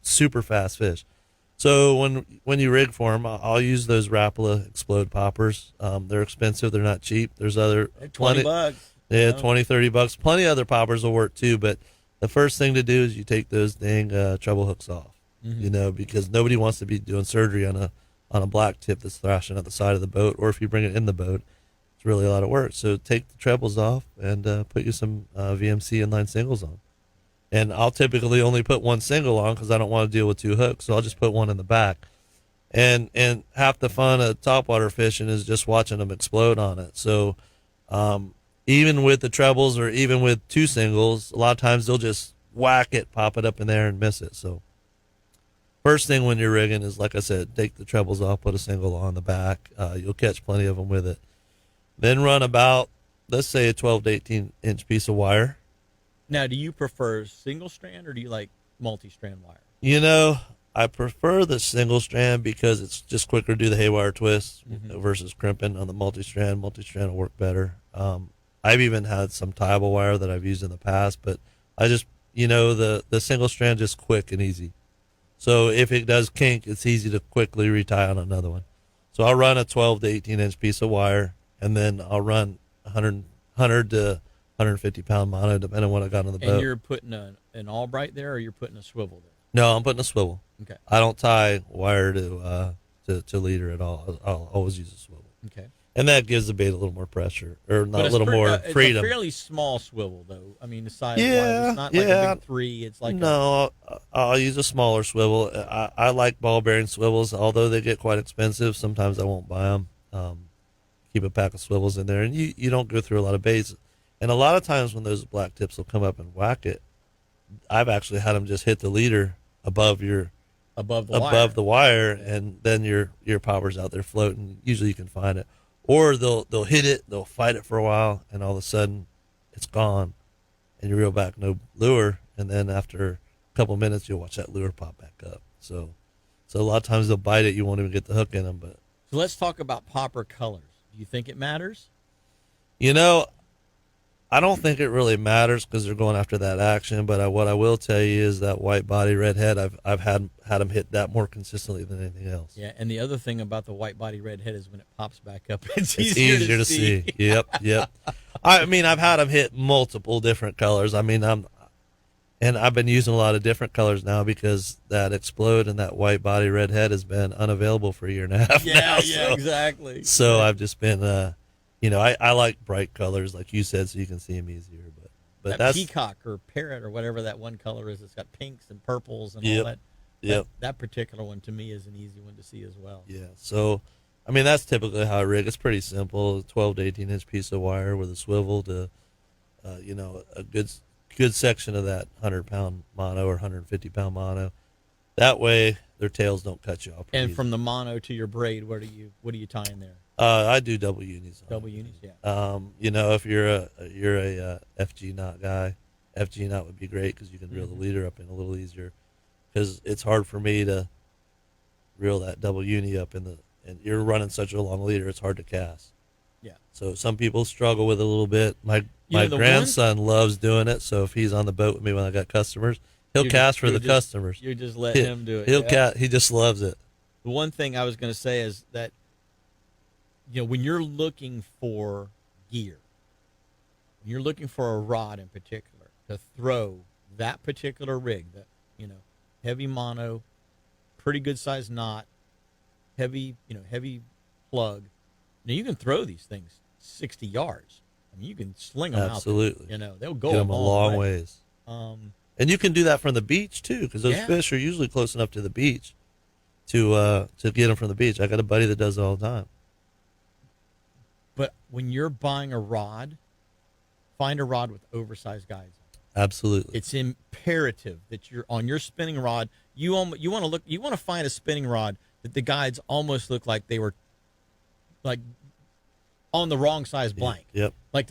super fast fish. So when you rig for them, I'll use those Rapala Explode poppers. They're expensive. They're not cheap. There's other $20. Yeah, $20-$30. Plenty of other poppers will work too. But the first thing to do is you take those dang treble hooks off. Because nobody wants to be doing surgery on a black tip that's thrashing at the side of the boat, or if you bring it in the boat, it's really a lot of work. So take the trebles off and put you some VMC inline singles on. And I'll typically only put one single on because I don't want to deal with two hooks, so I'll just put one in the back. And half the fun of topwater fishing is just watching them explode on it. So even with the trebles or even with two singles, a lot of times they'll just whack it, pop it up in there, and miss it. So first thing when you're rigging is, like I said, take the trebles off, put a single on the back. You'll catch plenty of them with it. Then run about, let's say, a 12 to 18-inch piece of wire. Now, do you prefer single strand or do you like multi-strand wire? I prefer the single strand because it's just quicker to do the haywire twist versus crimping on the multi-strand. Multi-strand will work better. I've even had some tieable wire that I've used in the past, but I just, the single strand just quick and easy. So if it does kink, it's easy to quickly retie on another one. So I'll run a 12 to 18-inch piece of wire, and then I'll run 100 to 150-pound mono, depending on what I got on the boat. And you're putting an Albright there, or you're putting a swivel there? No, I'm putting a swivel. Okay. I don't tie wire to leader at all. I'll always use a swivel. Okay. And that gives the bait a little more pressure, or not But a little more freedom. It's a fairly small swivel, though. I mean, the size Yeah, it's not like a big 3. It's like I'll use a smaller swivel. I like ball bearing swivels, although they get quite expensive. Sometimes I won't buy them. Keep a pack of swivels in there, and you don't go through a lot of baits. And a lot of times when those black tips will come up and whack it, I've actually had them just hit the leader above the wire, and then your power's out there floating. Usually you can find it, or they'll hit it, they'll fight it for a while, and all of a sudden it's gone, and you reel back no lure, and then after a couple minutes you'll watch that lure pop back up. So a lot of times they'll bite it, you won't even get the hook in them. But so let's talk about popper colors. Do you think it matters? I don't think it really matters because they're going after that action. But what I will tell you is that white body red head, I've had them hit that more consistently than anything else. Yeah, and the other thing about the white body red head is when it pops back up, it's easier to see. Yep. I mean, I've had them hit multiple different colors. I mean, I've been using a lot of different colors now because that Explode and that white body red head has been unavailable for a year and a half. Yeah, exactly. So I've just been. I like bright colors, like you said, so you can see them easier. But that's peacock or parrot or whatever that one color is. It's got pinks and purples and all that. Yep. That particular one to me is an easy one to see as well. Yeah. So, I mean, that's typically how I rig. It's pretty simple: 12 to 18-inch piece of wire with a swivel to, a good section of that 100-pound mono or 150-pound mono. That way, their tails don't cut you off. And from the mono to your braid, what are you tying there? I do double unis. Double unis, yeah. If you're a FG knot guy, FG knot would be great because you can reel the leader up in a little easier. because it's hard for me to reel that double uni up and you're running such a long leader, it's hard to cast. Yeah. So some people struggle with it a little bit. My the grandson loves doing it. So if he's on the boat with me when I got customers, he'll cast for the customers. You just let him do it. He'll cast. He just loves it. The one thing I was going to say is that, when you're looking for gear, when you're looking for a rod in particular to throw that particular rig, that heavy mono, pretty good size knot, heavy plug. Now you can throw these things 60 yards. I mean, you can sling them Absolutely. out there. They'll go Get them a long way. ways. And you can do that from the beach too, because those Yeah. fish are usually close enough to the beach to get them from the beach. I got a buddy that does it all the time. But when you're buying a rod, find a rod with oversized guides. Absolutely. It's imperative that you're on your spinning rod. You want to find a spinning rod that the guides almost look like they were like on the wrong size blank. Yep. Like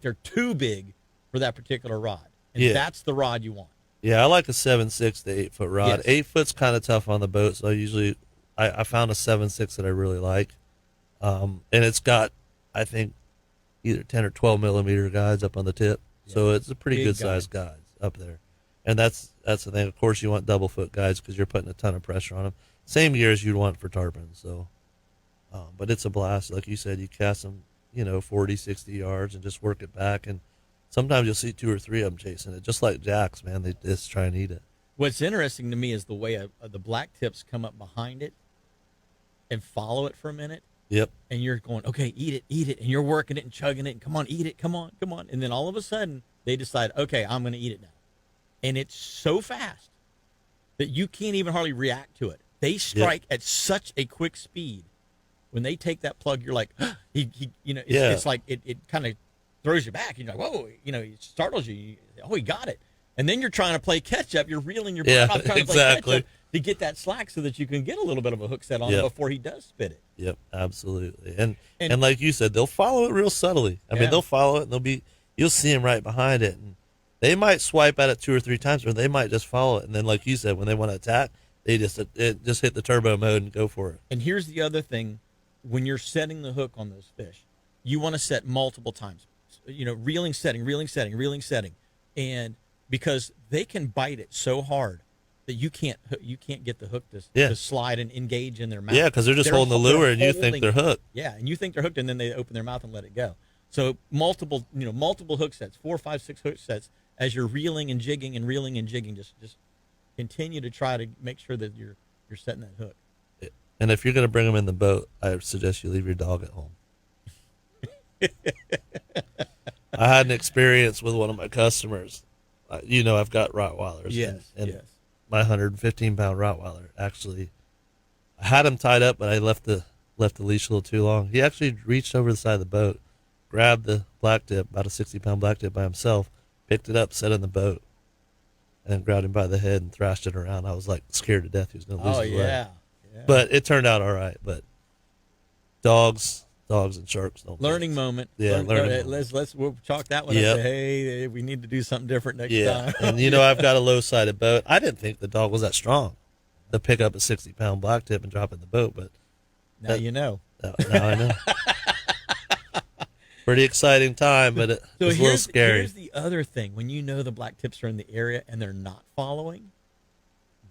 they're too big for that particular rod. And that's the rod you want. Yeah, I like a 7.6 to 8 foot rod. Yes. 8 foot's kind of tough on the boat, so I found a 7.6 that I really like, and it's got, I think, either 10 or 12 millimeter guides up on the tip, so it's a pretty Big good sized guides up there, and that's the thing. Of course, you want double foot guides because you're putting a ton of pressure on them. Same gear as you'd want for tarpon. So, but it's a blast. Like you said, you cast them, 40, 60 yards and just work it back, and sometimes you'll see 2 or 3 of them chasing it, just like jacks, man. They just try and eat it. What's interesting to me is the way the black tips come up behind it and follow it for a minute. Yep. And you're going, okay, eat it. And you're working it and chugging it. And come on, eat it. Come on. And then all of a sudden they decide, okay, I'm going to eat it now. And it's so fast that you can't even hardly react to it. They strike at such a quick speed. When they take that plug, you're like, it's like it kind of throws you back. You're like, whoa, it startles you. Oh, he got it. And then you're trying to play catch up. You're reeling your butt off trying to play catch up to get that slack so that you can get a little bit of a hook set on it before he does spit it. Yep, absolutely. And like you said, they'll follow it real subtly. I mean, they'll follow it and you'll see them right behind it. And they might swipe at it 2 or 3 times, or they might just follow it. And then, like you said, when they want to attack, they just hit the turbo mode and go for it. And here's the other thing. When you're setting the hook on those fish, you want to set multiple times. Reeling, setting. And because they can bite it so hard that you can't get the hook to slide and engage in their mouth. Yeah, because they're just holding the lure and you think they're hooked. Yeah, and you think they're hooked, and then they open their mouth and let it go. So multiple hook sets, 4, 5, 6 hook sets, as you're reeling and jigging and reeling and jigging, just continue to try to make sure that you're setting that hook. And if you're going to bring them in the boat, I suggest you leave your dog at home. I had an experience with one of my customers. I've got Rottweilers. Yes, and my 115-pound Rottweiler, actually, I had him tied up, but I left the leash a little too long. He actually reached over the side of the boat, grabbed the black tip, about a 60-pound black tip by himself, picked it up, set it in the boat, and then grabbed him by the head and thrashed it around. I was like scared to death he was going to lose his leg. Yeah. But it turned out all right. But dogs and sharks don't. Learning moment. Yeah, learning moment. We'll chalk that one up. To, hey, we need to do something different next time. And I've got a low-sided boat. I didn't think the dog was that strong to pick up a 60-pound black tip and drop it in the boat, but now you know. Now I know. Pretty exciting time, but it was a little scary. Here's the other thing: when the black tips are in the area and they're not following,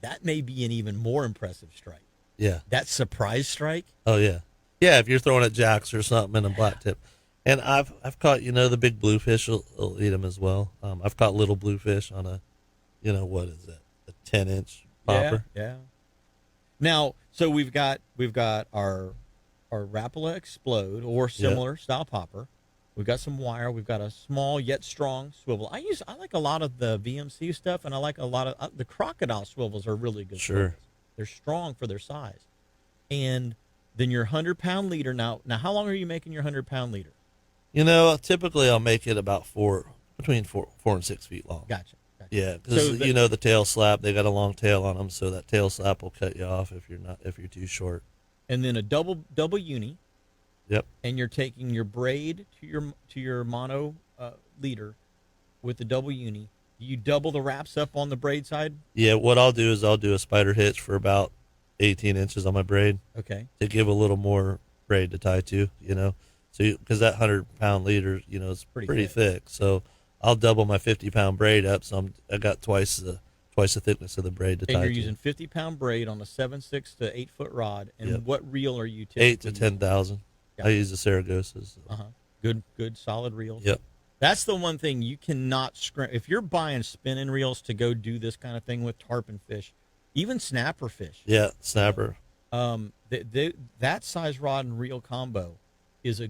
that may be an even more impressive strike. Yeah. That surprise strike. Oh yeah. Yeah, if you're throwing at jacks or something in a black tip. And I've caught, the big bluefish will eat them as well. I've caught little bluefish on a, what is that? A 10-inch popper. Yeah. Now, so we've got our Rapala Explode or similar style popper. We've got some wire. We've got a small yet strong swivel. I like a lot of the VMC stuff, and I like a lot of the crocodile swivels are really good. Sure. Swivels. They're strong for their size. And then your 100-pound leader. Now, how long are you making your 100-pound leader? Typically I'll make it about between 4 and 6 feet long. Gotcha. Yeah, because the tail slap, they got a long tail on them, so that tail slap will cut you off if you're too short. And then a double uni. Yep. And you're taking your braid to your mono leader with the double uni, Do you double the wraps up on the braid side? Yeah, what I'll do is I'll do a spider hitch for about 18 inches on my braid Okay. to give a little more braid to tie to, So, because that 100-pound leader, is pretty thick. So I'll double my 50-pound braid up. So I got twice the thickness of the braid to tie And you're to. using 50-pound braid on a 7/6 to 8-foot rod. And Yep. what reel are you typically 8 to 10,000. I use the Saragosas. So. Good, solid reels. Yep. That's the one thing you cannot scrimp. If you're buying spinning reels to go do this kind of thing with tarpon fish, even snapper fish. Yeah, snapper. That size rod and reel combo is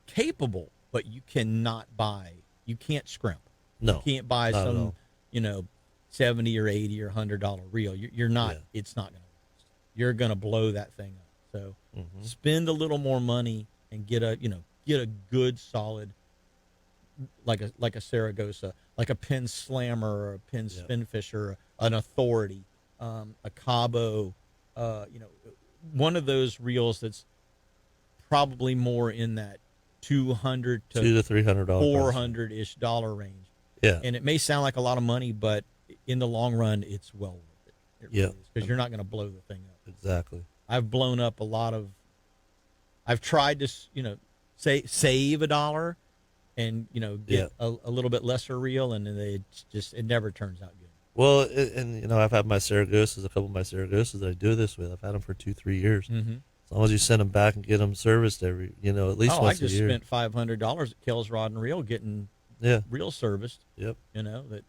capable, but you cannot buy. You can't scrimp. No. You can't buy not at some, all. $70 or $80 or $100 reel. You're not. Yeah. It's not going to. You're going to blow that thing up. So Mhm. spend a little more money and get a good solid, like a Saragossa, like a pin slammer or a pin spin fisher, an authority, a Cabo, one of those reels that's probably more in that $200 to $200 to $300 $400-ish range. Yeah. And it may sound like a lot of money, but in the long run, it's well worth it. It really is, because you're not going to blow the thing up. Exactly. I've blown up a lot of. I've tried to, save $1 and get a little bit lesser reel, and it never turns out good. Well, and I've had my Saragosas, a couple of my Saragosas that I do this with. I've had them for 2-3 years. Mm-hmm. As long as you send them back and get them serviced at least once a year. I just spent $500 at Kells Rod and Reel getting reel serviced. Yep. That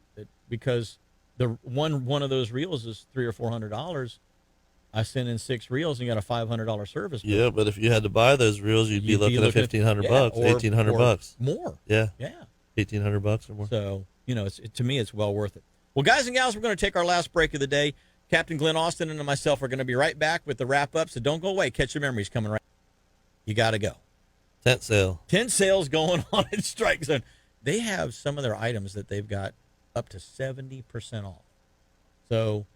because the one of those reels is $300 or $400. I sent in 6 reels and got a $500 service. Yeah, but if you had to buy those reels, you'd be looking at $1,500, $1,800. More. Yeah. Yeah. $1,800 or more. So to me, it's well worth it. Well, guys and gals, we're going to take our last break of the day. Captain Glyn Austin and myself are going to be right back with the wrap up. So don't go away. Catch your memories coming right. You got to go. Tent sale. Tent sales going on at Strike Zone. They have some of their items that they've got up to 70% off. So,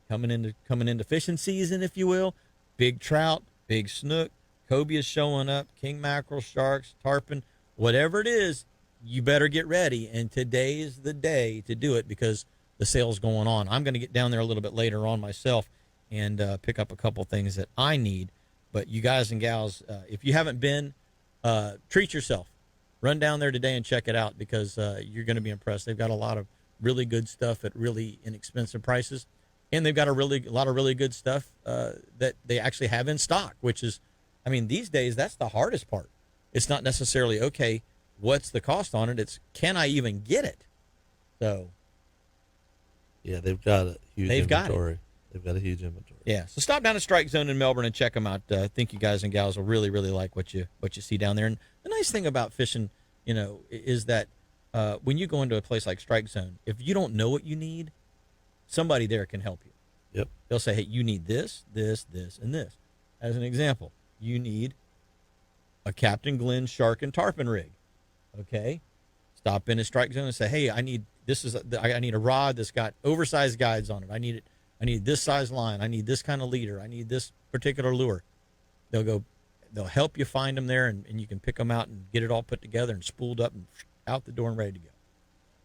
coming into fishing season, if you will, big trout, big snook, cobia showing up, king mackerel, sharks, tarpon, whatever it is, you better get ready. And today is the day to do it because the sale's going on. I'm going to get down there a little bit later on myself and pick up a couple things that I need. But you guys and gals, if you haven't been, treat yourself. Run down there today and check it out because you're going to be impressed. They've got a lot of really good stuff at really inexpensive prices. And they've got a lot of really good stuff that they actually have in stock, which is, these days, that's the hardest part. It's not necessarily, okay, what's the cost on it? It's, can I even get it? So. Yeah, they've got a huge inventory. They've got a huge inventory. Yeah, so stop down to Strike Zone in Melbourne and check them out. I think you guys and gals will really, really like what you see down there. And the nice thing about fishing, is that when you go into a place like Strike Zone, if you don't know what you need, somebody there can help you. Yep. They'll say, hey, you need this, this, this, and this. As an example, you need a Captain Glyn shark and tarpon rig. Okay? Stop in a Strike Zone and say, hey, I need a rod that's got oversized guides on it. I need this size line. I need this kind of leader. I need this particular lure. They'll help you find them there, and you can pick them out and get it all put together and spooled up and out the door and ready to go.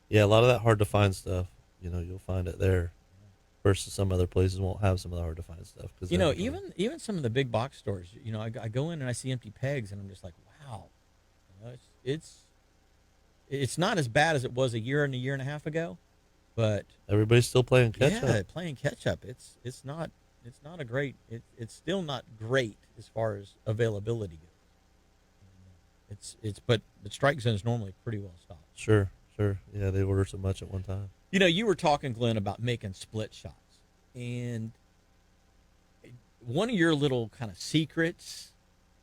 Yeah, a lot of that hard to find stuff, you'll find it there versus some other places won't have some of the hard to find stuff. Cause even some of the big box stores, I go in and I see empty pegs and I'm just like, wow, it's not as bad as it was a year and a half ago, but everybody's still playing catch up. Yeah, playing catch up. It's still not great as far as availability goes. But the Strike Zone is normally pretty well stocked. Sure. Yeah, they order so much at one time. You were talking, Glenn, about making split shots, and one of your little kind of secrets,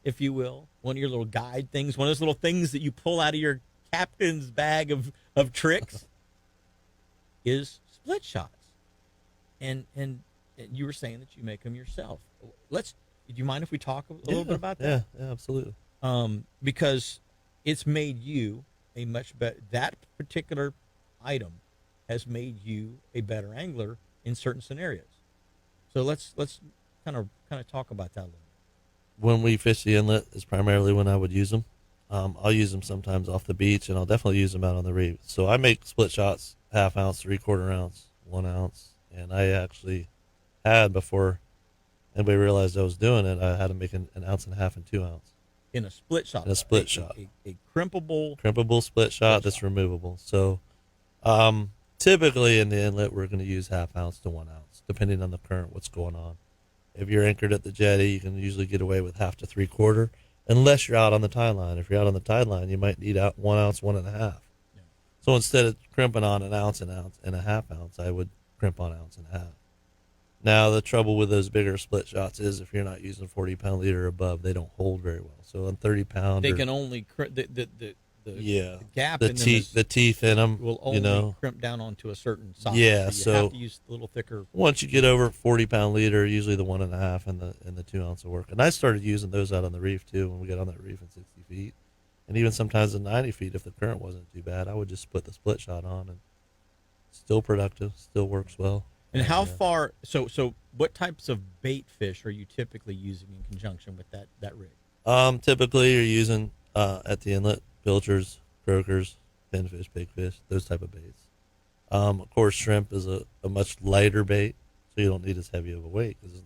if you will, one of your little guide things, one of those little things that you pull out of your captain's bag of tricks is split shots. And you were saying that you make them yourself. Do you mind if we talk a little bit about that? Yeah, absolutely. Because it's made you a much better, that particular item has made you a better angler in certain scenarios. So let's kind of talk about that a little bit. When we fish the inlet is primarily when I would use them. I'll use them sometimes off the beach, and I'll definitely use them out on the reef. So I make split shots, 1/2 ounce, 3/4 ounce, 1 ounce, and I actually had, before anybody realized I was doing it, I had to make an 1.5 ounce and 2 ounce. In a split shot. In a split shot. A crimpable Split shot that's removable. So typically in the inlet, we're going to use 1/2 ounce to 1 ounce, depending on the current, what's going on. If you're anchored at the jetty, you can usually get away with 1/2 to 3/4, unless you're out on the tide line. If you're out on the tide line, you might need out 1 ounce, 1.5. Yeah. So instead of crimping on an ounce and 1/2 ounce, I would crimp on 1.5 ounces. Now, the trouble with those bigger split shots is if you're not using 40-pound leader or above, they don't hold very well. So on 30-pound, they can only the gap in the teeth in them will only crimp down onto a certain size. Yeah, so you have to use a little thicker. Once you get over 40-pound leader, usually the 1.5 and the 2 ounce will work. And I started using those out on the reef too when we get on that reef at 60 feet, and even sometimes at 90 feet if the current wasn't too bad, I would just put the split shot on, and still productive, still works well. And how far? So what types of bait fish are you typically using in conjunction with that rig? Typically you're using at the inlet pilchers, croakers, pinfish, pigfish, those type of baits. Of course, shrimp is a much lighter bait, so you don't need as heavy of a weight because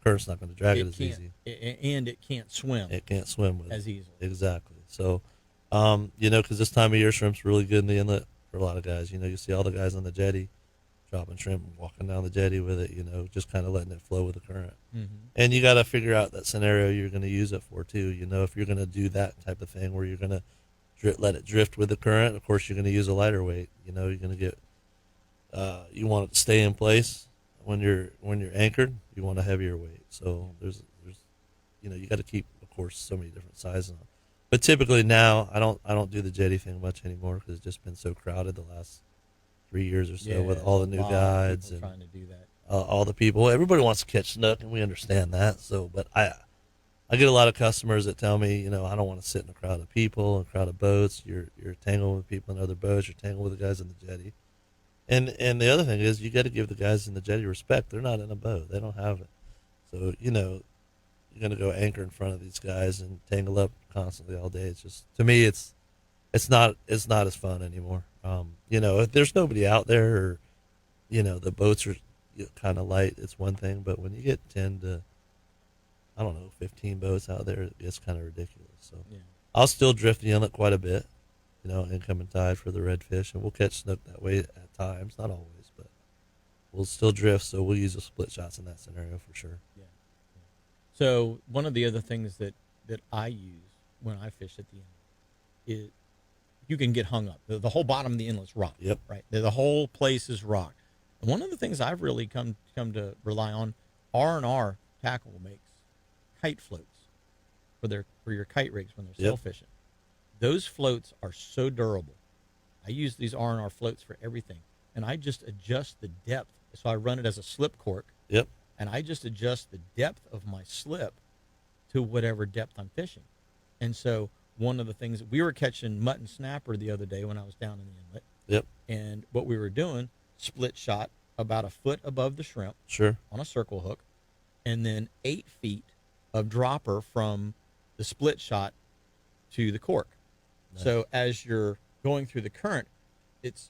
current's not gonna drag it as easy. And it can't swim. It can't swim with as easily. Exactly. So, because this time of year, shrimp's really good in the inlet for a lot of guys. You see all the guys on the jetty dropping shrimp and walking down the jetty with it, just kind of letting it flow with the current. Mm-hmm. And you got to figure out that scenario you're going to use it for too. If you're going to do that type of thing where you're going to let it drift with the current, of course you're going to use a lighter weight. You're going to get, you want it to stay in place when you're anchored. You want a heavier weight. So there's you got to keep, of course, so many different sizes on. But typically now I don't do the jetty thing much anymore because it's just been so crowded the last 3 years or so with all the new guides and trying to do that. All the people. Everybody wants to catch snook, and we understand that. So, but I get a lot of customers that tell me, I don't want to sit in a crowd of people, a crowd of boats. You're tangling with people in other boats. You're tangling with the guys in the jetty. And the other thing is, you got to give the guys in the jetty respect. They're not in a boat. They don't have it. So you're going to go anchor in front of these guys and tangle up constantly all day. It's just, to me, it's not as fun anymore. If there's nobody out there, or the boats are kind of light, it's one thing. But when you get 10 to 15 boats out there, it gets kind of ridiculous. So I'll still drift the inlet quite a bit, incoming tide for the redfish, and we'll catch snook that way at times, not always, but we'll still drift. So we'll use the split shots in that scenario for sure. Yeah. So one of the other things that I use when I fish at the inlet is you can get hung up. The whole bottom of the inlet's rock. Yep. Right. The whole place is rock. And one of the things I've really come to rely on, R&R Tackle makes kite floats for your kite rigs when they're sail fishing. Those floats are so durable. I use these R&R floats for everything, and I just adjust the depth. So I run it as a slip cork. Yep. And I just adjust the depth of my slip to whatever depth I'm fishing. And so one of the things, we were catching mutton snapper the other day when I was down in the inlet. Yep. And what we were doing, split shot about a foot above the shrimp. Sure. On a circle hook. And then 8 feet of dropper from the split shot to the cork. Nice. So as you're going through the current, it's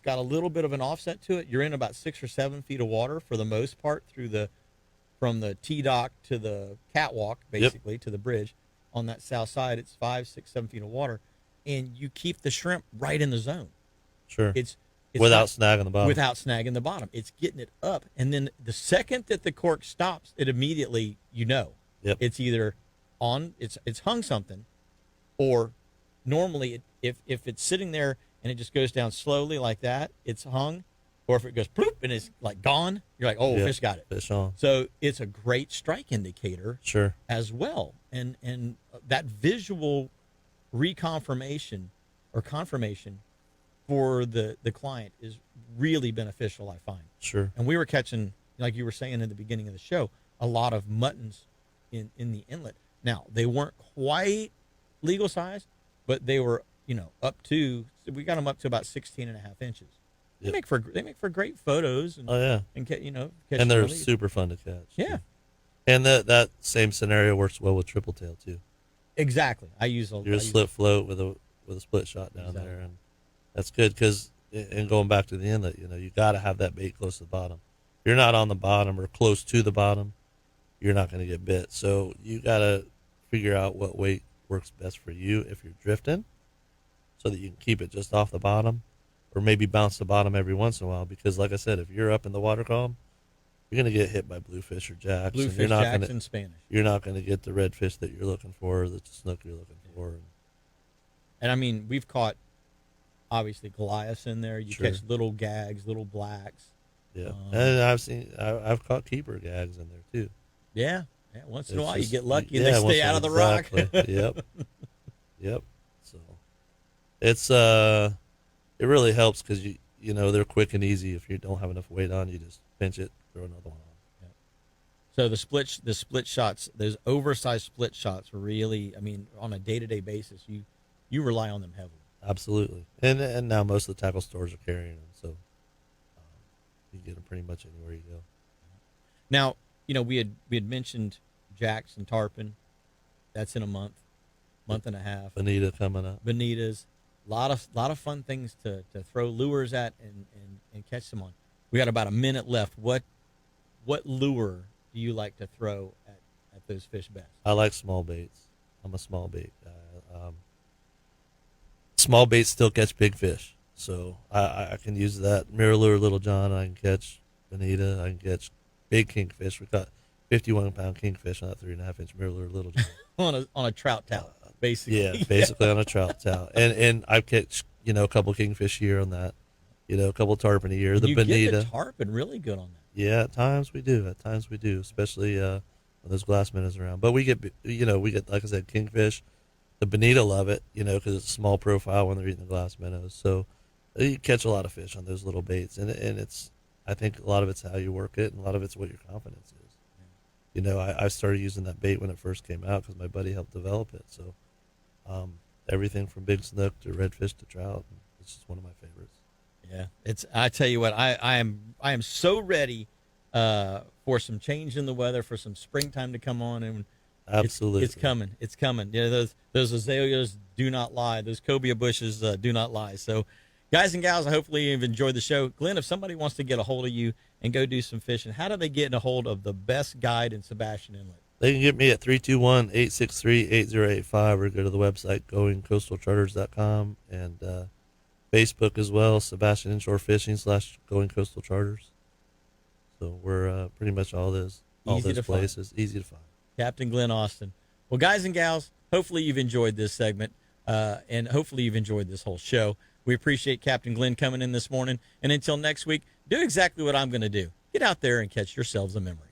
got a little bit of an offset to it. You're in about 6 or 7 feet of water for the most part from the T-dock to the catwalk, basically, to the bridge. On that south side, it's 5, 6, 7 feet of water, and you keep the shrimp right in the zone. Sure. It's without snagging the bottom. Without snagging the bottom. It's getting it up, and then the second that the cork stops, it immediately, Yep. It's either on, it's hung something, or normally if it's sitting there and it just goes down slowly like that, it's hung. Or if it goes ploop and it's like gone, you're like, oh, fish got it. Fish on. So it's a great strike indicator, sure, as well. And that visual reconfirmation or confirmation for the client is really beneficial, I find. Sure. And we were catching, like you were saying in the beginning of the show, a lot of muttons in the inlet. Now, they weren't quite legal size, but they were, up to, we got them up to about 16 and a half inches. They make for great photos. And, and catch and they're super fun to catch. Yeah. And that same scenario works well with triple tail too. Exactly. I use You're a slip float with a split shot down there, and that's good because. And going back to the inlet, you got to have that bait close to the bottom. If you're not on the bottom or close to the bottom, you're not going to get bit. So you got to figure out what weight works best for you if you're drifting, so that you can keep it just off the bottom, or maybe bounce the bottom every once in a while. Because, like I said, if you're up in the water column, you're going to get hit by bluefish or jacks. Bluefish, jacks, and Spanish. You're not going to get the redfish that you're looking for, or the snook you're looking for. And I mean, we've caught obviously Goliaths in there. You Sure. catch little gags, little blacks. Yeah, and I've caught keeper gags in there too. Yeah. Once in a It's while, you just- get lucky and yeah, they once stay in a out of the while, rock. exactly. Yep. So it's it really helps because they're quick and easy. If you don't have enough weight on, you just pinch it, throw another one on. So the split shots, those oversized split shots, really, I mean, on a day-to-day basis, you rely on them heavily. Absolutely, and now most of the tackle stores are carrying them, so you can get them pretty much anywhere you go. Now, we had mentioned jacks and tarpon. That's in a month and a half. Bonita coming up. Bonitas, lot of fun things to throw lures at and catch them on. We got about a minute left. What lure do you like to throw at those fish best? I like small baits. I'm a small bait guy. Small baits still catch big fish, so I can use that mirror lure, Little John. I can catch bonita. I can catch big kingfish. We caught 51-pound kingfish on that 3.5-inch mirror lure, Little John. on a trout towel, basically. Yeah, basically on a trout towel. And I catch a couple kingfish a year on that. A couple tarpon a year. The you bonita. get the tarpon really good on that. Yeah, at times we do. Especially when there's glass minnows around. But we get like I said, kingfish. The bonita love it, because it's a small profile when they're eating the glass minnows. So you catch a lot of fish on those little baits, and I think a lot of it's how you work it, and a lot of it's what your confidence is. I started using that bait when it first came out because my buddy helped develop it. So everything from big snook to redfish to trout, it's just one of my favorites. Yeah, I tell you what, I am so ready for some change in the weather, for some springtime to come on, and Absolutely, it's coming. Yeah, those azaleas do not lie. Those cobia bushes do not lie. So, guys and gals, hopefully you've enjoyed the show. Glenn, if somebody wants to get a hold of you and go do some fishing, how do they get a hold of the best guide in Sebastian Inlet? They can get me at 321-863-8085 or go to the website goingcoastalcharters.com and Facebook as well, Sebastian Inshore Fishing / Going Coastal Charters. So we're pretty much all those places. Easy to find. Captain Glyn Austin. Well, guys and gals, hopefully you've enjoyed this segment, and hopefully you've enjoyed this whole show. We appreciate Captain Glyn coming in this morning. And until next week, do exactly what I'm going to do. Get out there and catch yourselves a memory.